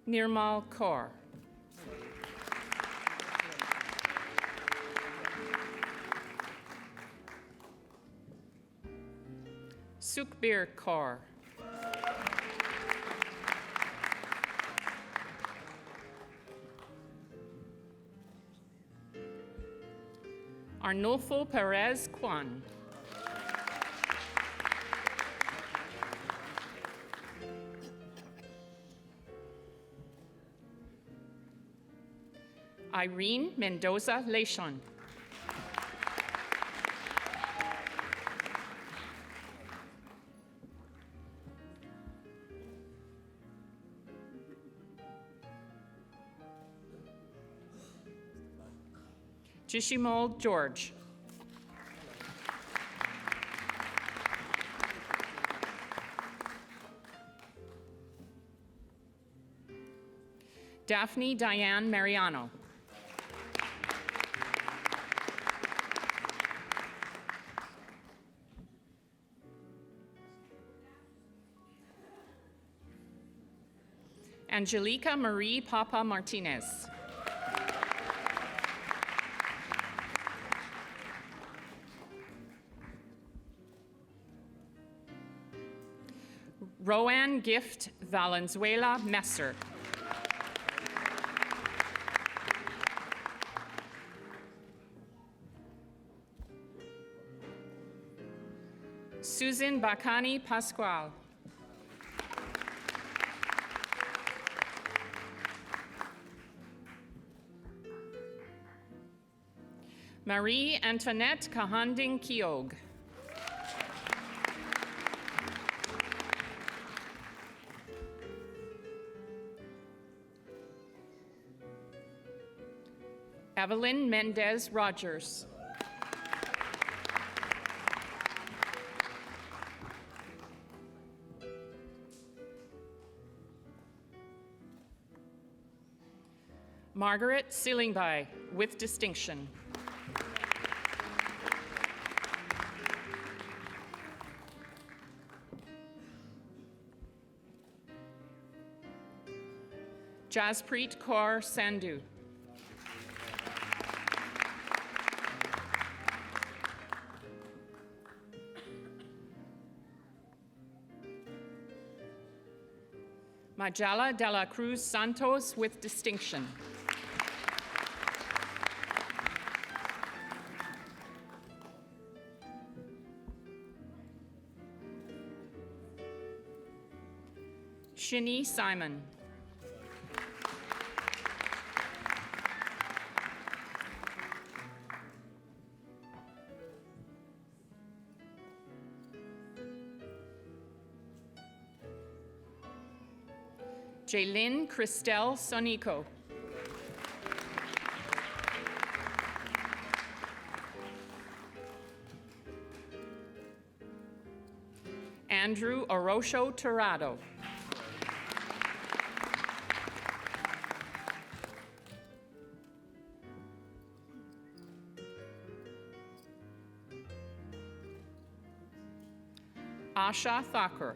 Speaker 9: Nirmal Kaur. Sukhbir Kaur. Arnulfo Perez Kwan. Irene Mendoza Lechon. Jishimol George. Daphne Diane Mariano. Angelica Marie Papa Martinez. Rowan Gift Valenzuela Messer. Susan Bacani Pascual. Marie Antoinette Kahanding Kiog. Evelyn Mendez Rogers. Margaret Seelingby, with distinction. Jaspreet Kaur Sandhu. Majala de la Cruz Santos, with distinction. Shini Simon. Jaylin Christelle Sonico. Andrew Orosho Torrado. Asha Thakur.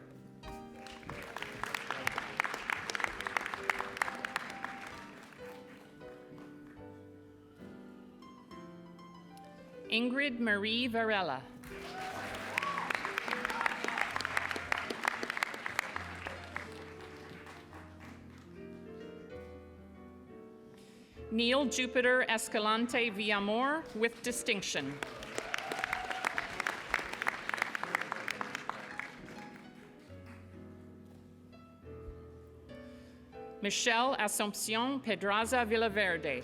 Speaker 9: Ingrid Marie Varela. Neil Jupiter Escalante Villamor, with distinction. Michelle Asunción Pedraza Villaverde.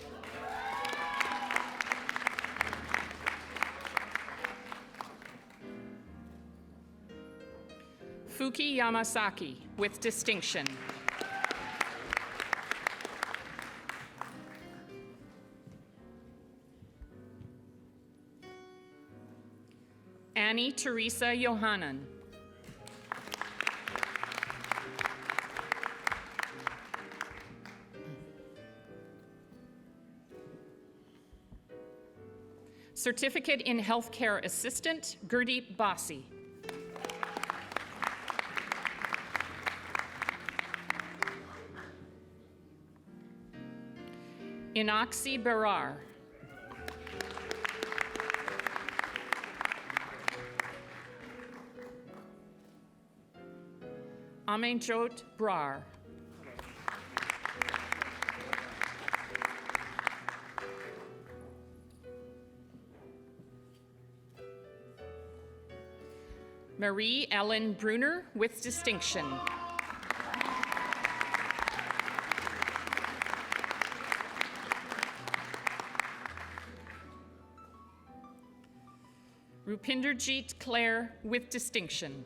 Speaker 9: Fuki Yamasaki, with distinction. Annie Teresa Johanan. Certificate in Healthcare Assistant, Gurdeep Basi. Inaxi Berar. Amenjot Brar. Marie Ellen Bruner, with distinction. Rupinderjeet Claire, with distinction.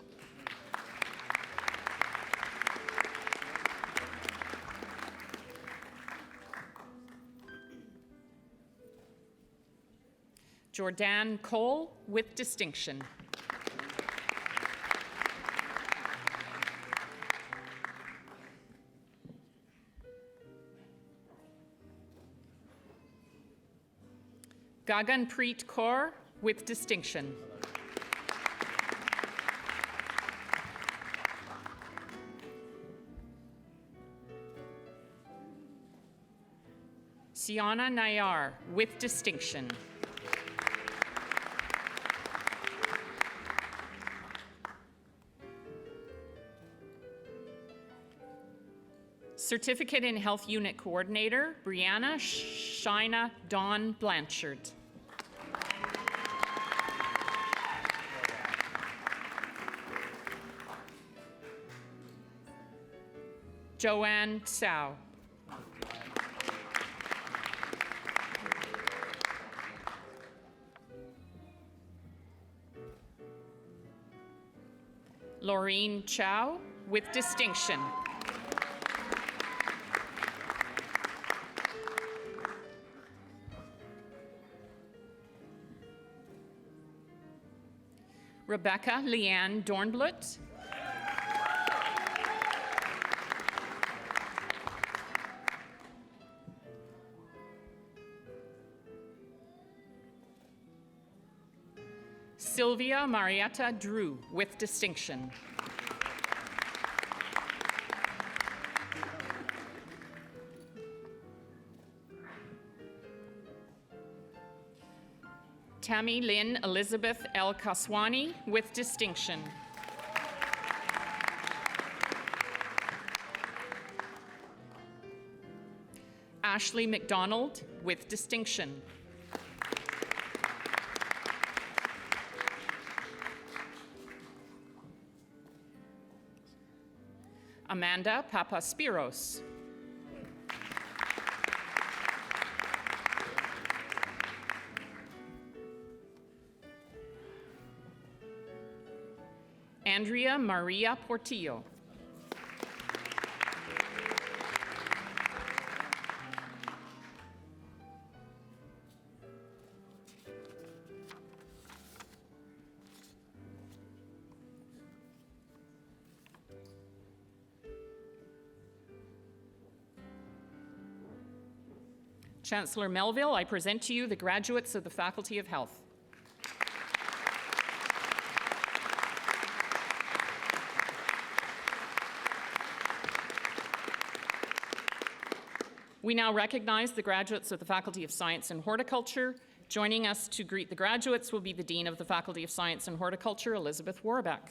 Speaker 9: Jordan Cole, with distinction. Gaganpreet Kaur, with distinction. Siana Nayar, with distinction. Certificate in Health Unit Coordinator, Brianna Shina Dawn Blanchard. Joanne Tsao. Laureen Chow, with distinction. Rebecca Leanne Dornblut. Sylvia Marietta Drew, with distinction. Tammy Lynn Elizabeth El Kaswani, with distinction. Ashley McDonald, with distinction. Amanda Papaspiros. Andrea Maria Portillo. Chancellor Melville, I present to you the graduates of the Faculty of Health. We now recognize the graduates of the Faculty of Science and Horticulture. Joining us to greet the graduates will be the Dean of the Faculty of Science and Horticulture, Elizabeth Warbeck.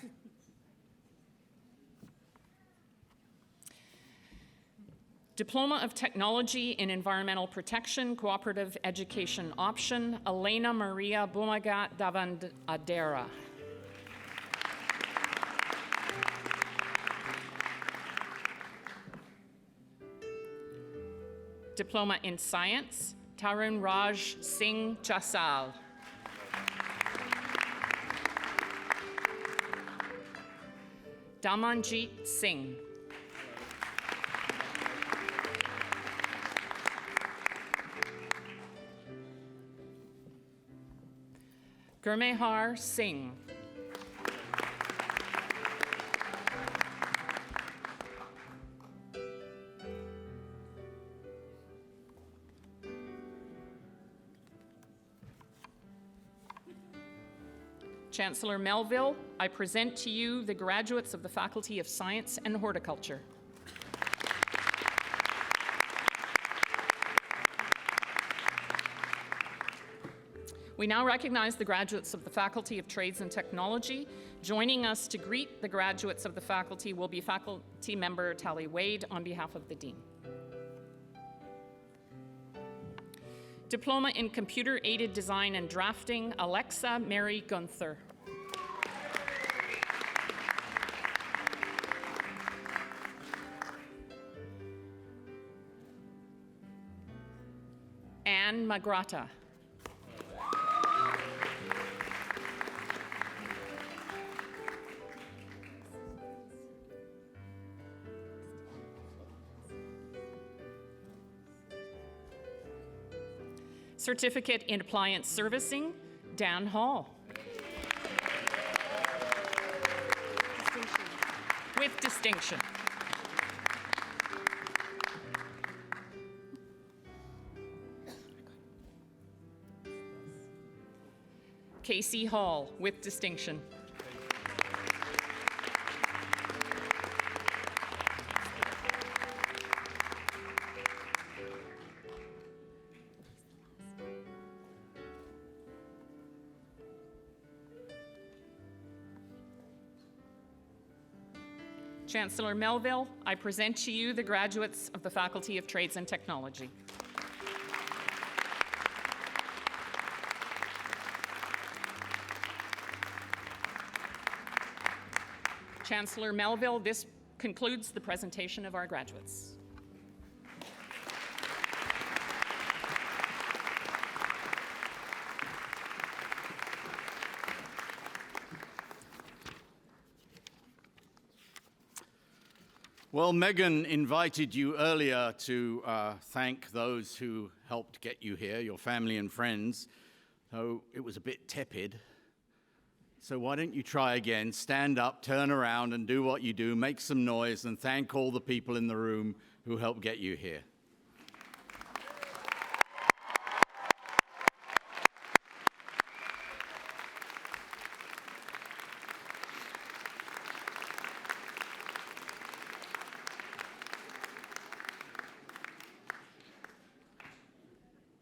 Speaker 9: Diploma of Technology in Environmental Protection, Cooperative Education Option, Elena Maria Bumagat Davandera. Diploma in Science, Tarun Raj Singh Chasal. Damanjeet Singh. Gurmehar Singh. Chancellor Melville, I present to you the graduates of the Faculty of Science and Horticulture. We now recognize the graduates of the Faculty of Trades and Technology. Joining us to greet the graduates of the faculty will be faculty member Tally Wade on behalf of the Dean. Diploma in Computer-Aided Design and Drafting, Alexa Mary Gunther. Anne Magrata. Certificate in Appliance Servicing, Dan Hall. With distinction. Casey Hall, with distinction. Chancellor Melville, I present to you the graduates of the Faculty of Trades and Technology. Chancellor Melville, this concludes the presentation of our graduates.
Speaker 2: Well, Megan invited you earlier to thank those who helped get you here, your family and friends, though it was a bit tepid. So why don't you try again, stand up, turn around, and do what you do, make some noise, and thank all the people in the room who helped get you here.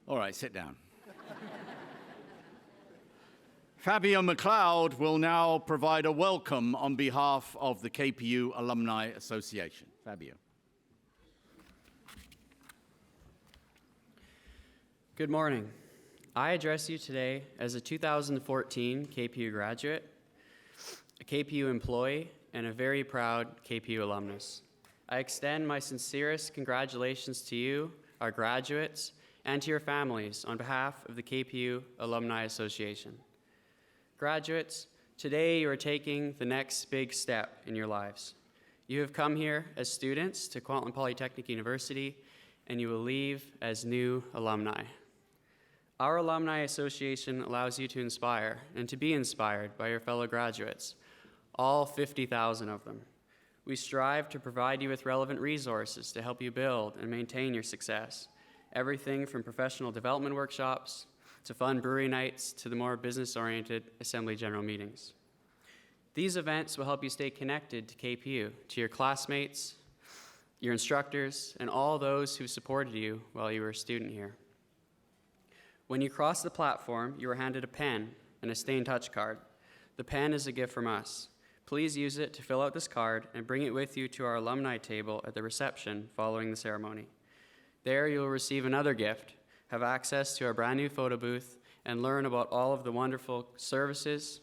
Speaker 2: All right, sit down. Fabio McLeod will now provide a welcome on behalf of the KPU Alumni Association. Fabio.
Speaker 10: Good morning. I address you today as a 2014 KPU graduate, a KPU employee, and a very proud KPU alumnus. I extend my sincerest congratulations to you, our graduates, and to your families on behalf of the KPU Alumni Association. Graduates, today you are taking the next big step in your lives. You have come here as students to Kwantlen Polytechnic University, and you will leave as new alumni. Our Alumni Association allows you to inspire and to be inspired by your fellow graduates, all 50,000 of them. We strive to provide you with relevant resources to help you build and maintain your success. Everything from professional development workshops to fun brewery nights to the more business-oriented assembly general meetings. These events will help you stay connected to KPU, to your classmates, your instructors, and all those who supported you while you were a student here. When you cross the platform, you are handed a pen and a Stay in Touch card. The pen is a gift from us. Please use it to fill out this card and bring it with you to our alumni table at the reception following the ceremony. There you will receive another gift, have access to our brand new photo booth, and learn about all of the wonderful services,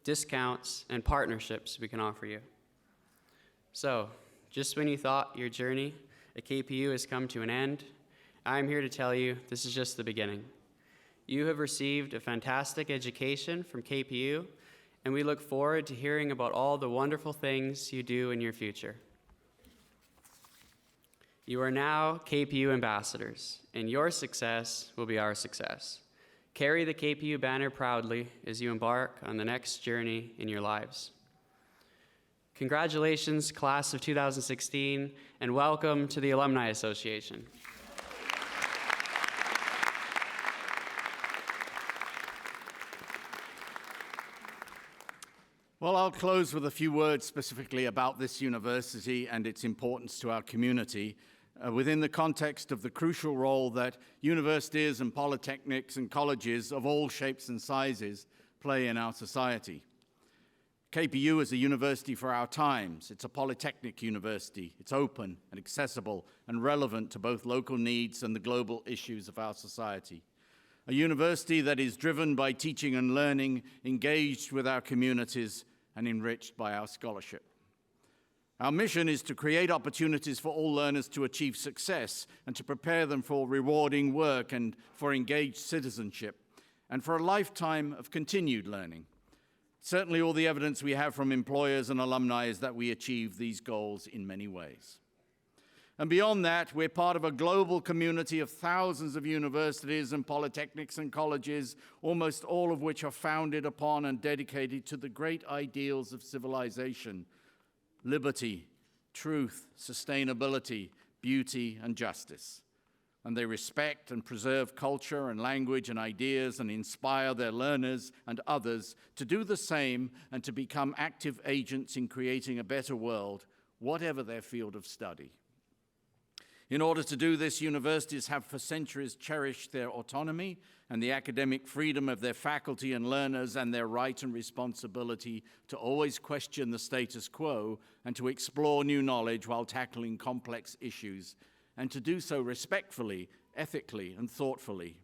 Speaker 10: discounts, and partnerships we can offer you. So, just when you thought your journey at KPU has come to an end, I'm here to tell you this is just the beginning. You have received a fantastic education from KPU, and we look forward to hearing about all the wonderful things you do in your future. You are now KPU ambassadors, and your success will be our success. Carry the KPU banner proudly as you embark on the next journey in your lives. Congratulations, class of 2016, and welcome to the Alumni Association.
Speaker 2: Well, I'll close with a few words specifically about this university and its importance to our community within the context of the crucial role that universities and polytechnics and colleges of all shapes and sizes play in our society. KPU is a university for our times. It's a polytechnic university. It's open and accessible and relevant to both local needs and the global issues of our society. A university that is driven by teaching and learning, engaged with our communities, and enriched by our scholarship. Our mission is to create opportunities for all learners to achieve success and to prepare them for rewarding work and for engaged citizenship and for a lifetime of continued learning. Certainly all the evidence we have from employers and alumni is that we achieve these goals in many ways. And beyond that, we're part of a global community of thousands of universities and polytechnics and colleges, almost all of which are founded upon and dedicated to the great ideals of civilization: liberty, truth, sustainability, beauty, and justice. And they respect and preserve culture and language and ideas and inspire their learners and others to do the same and to become active agents in creating a better world, whatever their field of study. In order to do this, universities have for centuries cherished their autonomy and the academic freedom of their faculty and learners and their right and responsibility to always question the status quo and to explore new knowledge while tackling complex issues, and to do so respectfully, ethically, and thoughtfully.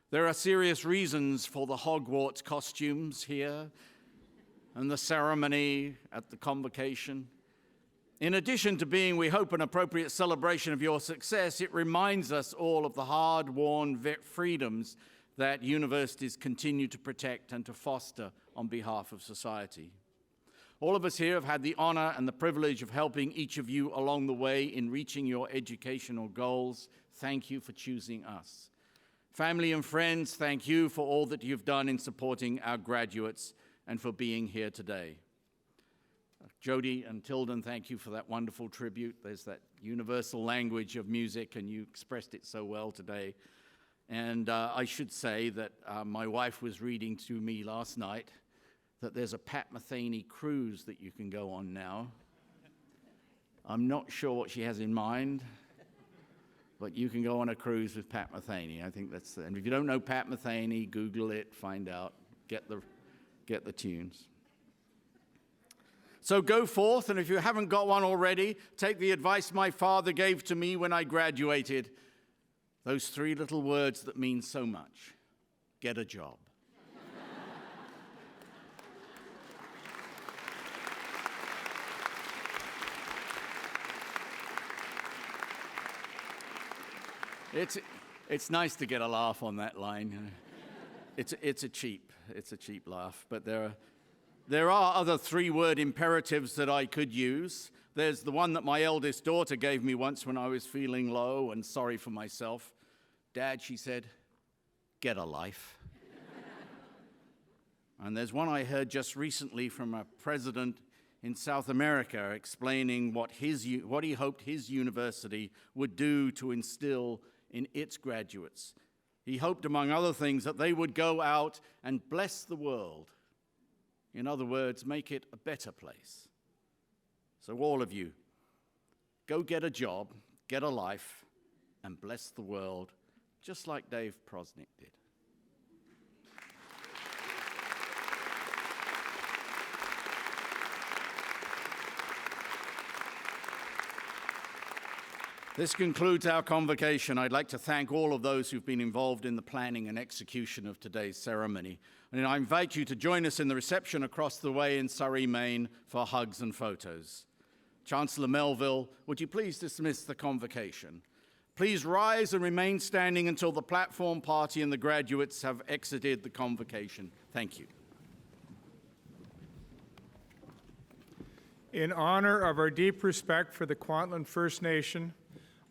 Speaker 2: There are serious reasons for the Hogwarts costumes here and the ceremony at the Convocation. In addition to being, we hope, an appropriate celebration of your success, it reminds us all of the hard-won freedoms that universities continue to protect and to foster on behalf of society. All of us here have had the honor and the privilege of helping each of you along the way in reaching your educational goals. Thank you for choosing us. Family and friends, thank you for all that you've done in supporting our graduates and for being here today. Jody and Tilden, thank you for that wonderful tribute. There's that universal language of music, and you expressed it so well today. And I should say that my wife was reading to me last night that there's a Pat Metheny cruise that you can go on now. I'm not sure what she has in mind, but you can go on a cruise with Pat Metheny. I think that's, and if you don't know Pat Metheny, Google it, find out, get the tunes. So go forth, and if you haven't got one already, take the advice my father gave to me when I graduated. Those 3 little words that mean so much. Get a job. It's nice to get a laugh on that line. It's a cheap laugh, but there are other 3-word imperatives that I could use. There's the one that my eldest daughter gave me once when I was feeling low and sorry for myself. Dad, she said, get a life. And there's one I heard just recently from a president in South America explaining what he hoped his university would do to instill in its graduates. He hoped, among other things, that they would go out and bless the world. In other words, make it a better place. So all of you, go get a job, get a life, and bless the world, just like Dave Prosnick did. This concludes our convocation. I'd like to thank all of those who've been involved in the planning and execution of today's ceremony. And I invite you to join us in the reception across the way in Surrey, Maine, for hugs and photos. Chancellor Melville, would you please dismiss the convocation? Please rise and remain standing until the platform party and the graduates have exited the convocation. Thank you.
Speaker 6: In honor of our deep respect for the Kwantlen First Nation,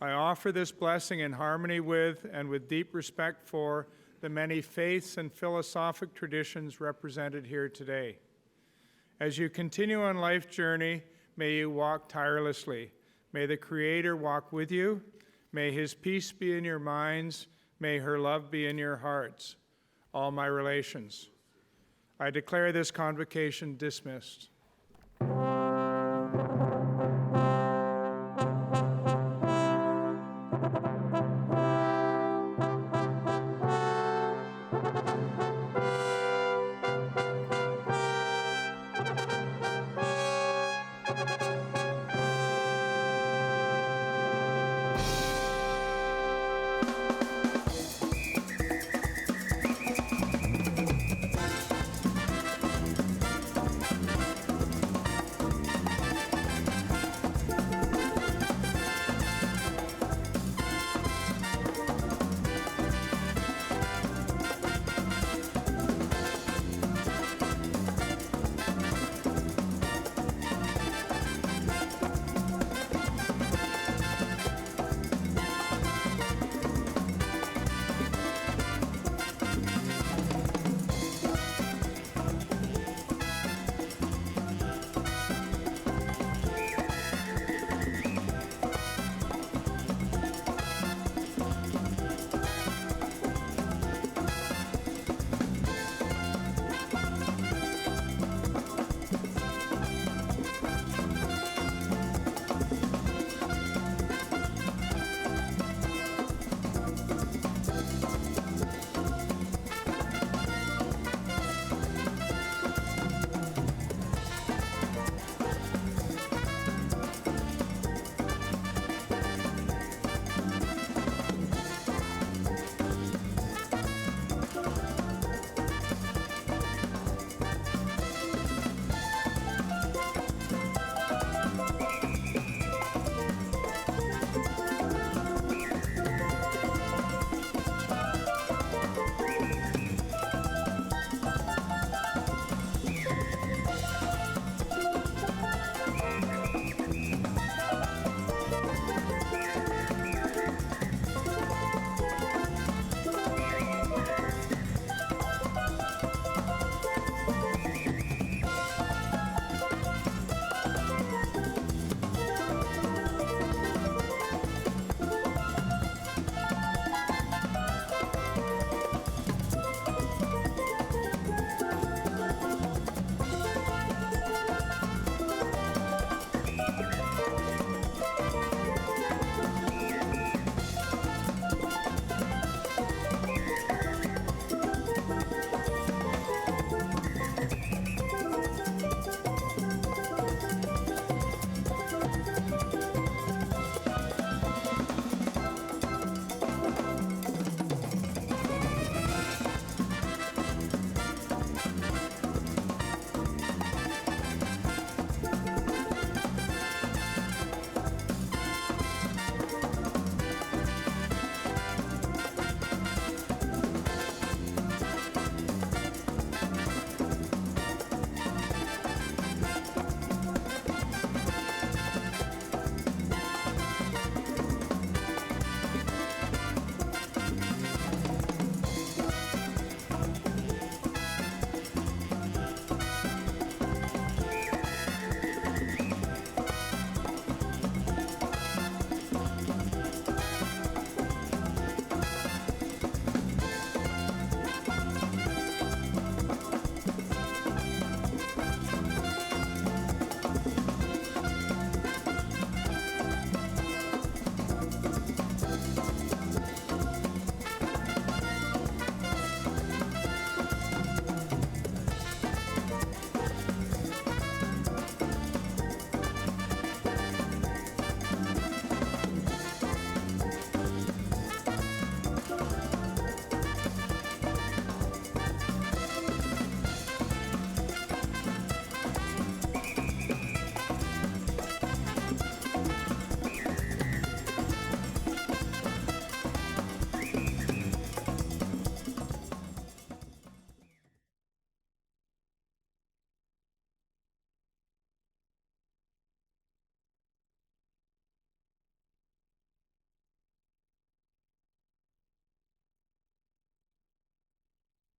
Speaker 6: I offer this blessing in harmony with and with deep respect for the many faiths and philosophic traditions represented here today. As you continue on life's journey, may you walk tirelessly. May the Creator walk with you. May His peace be in your minds. May her love be in your hearts. All my relations. I declare this convocation dismissed.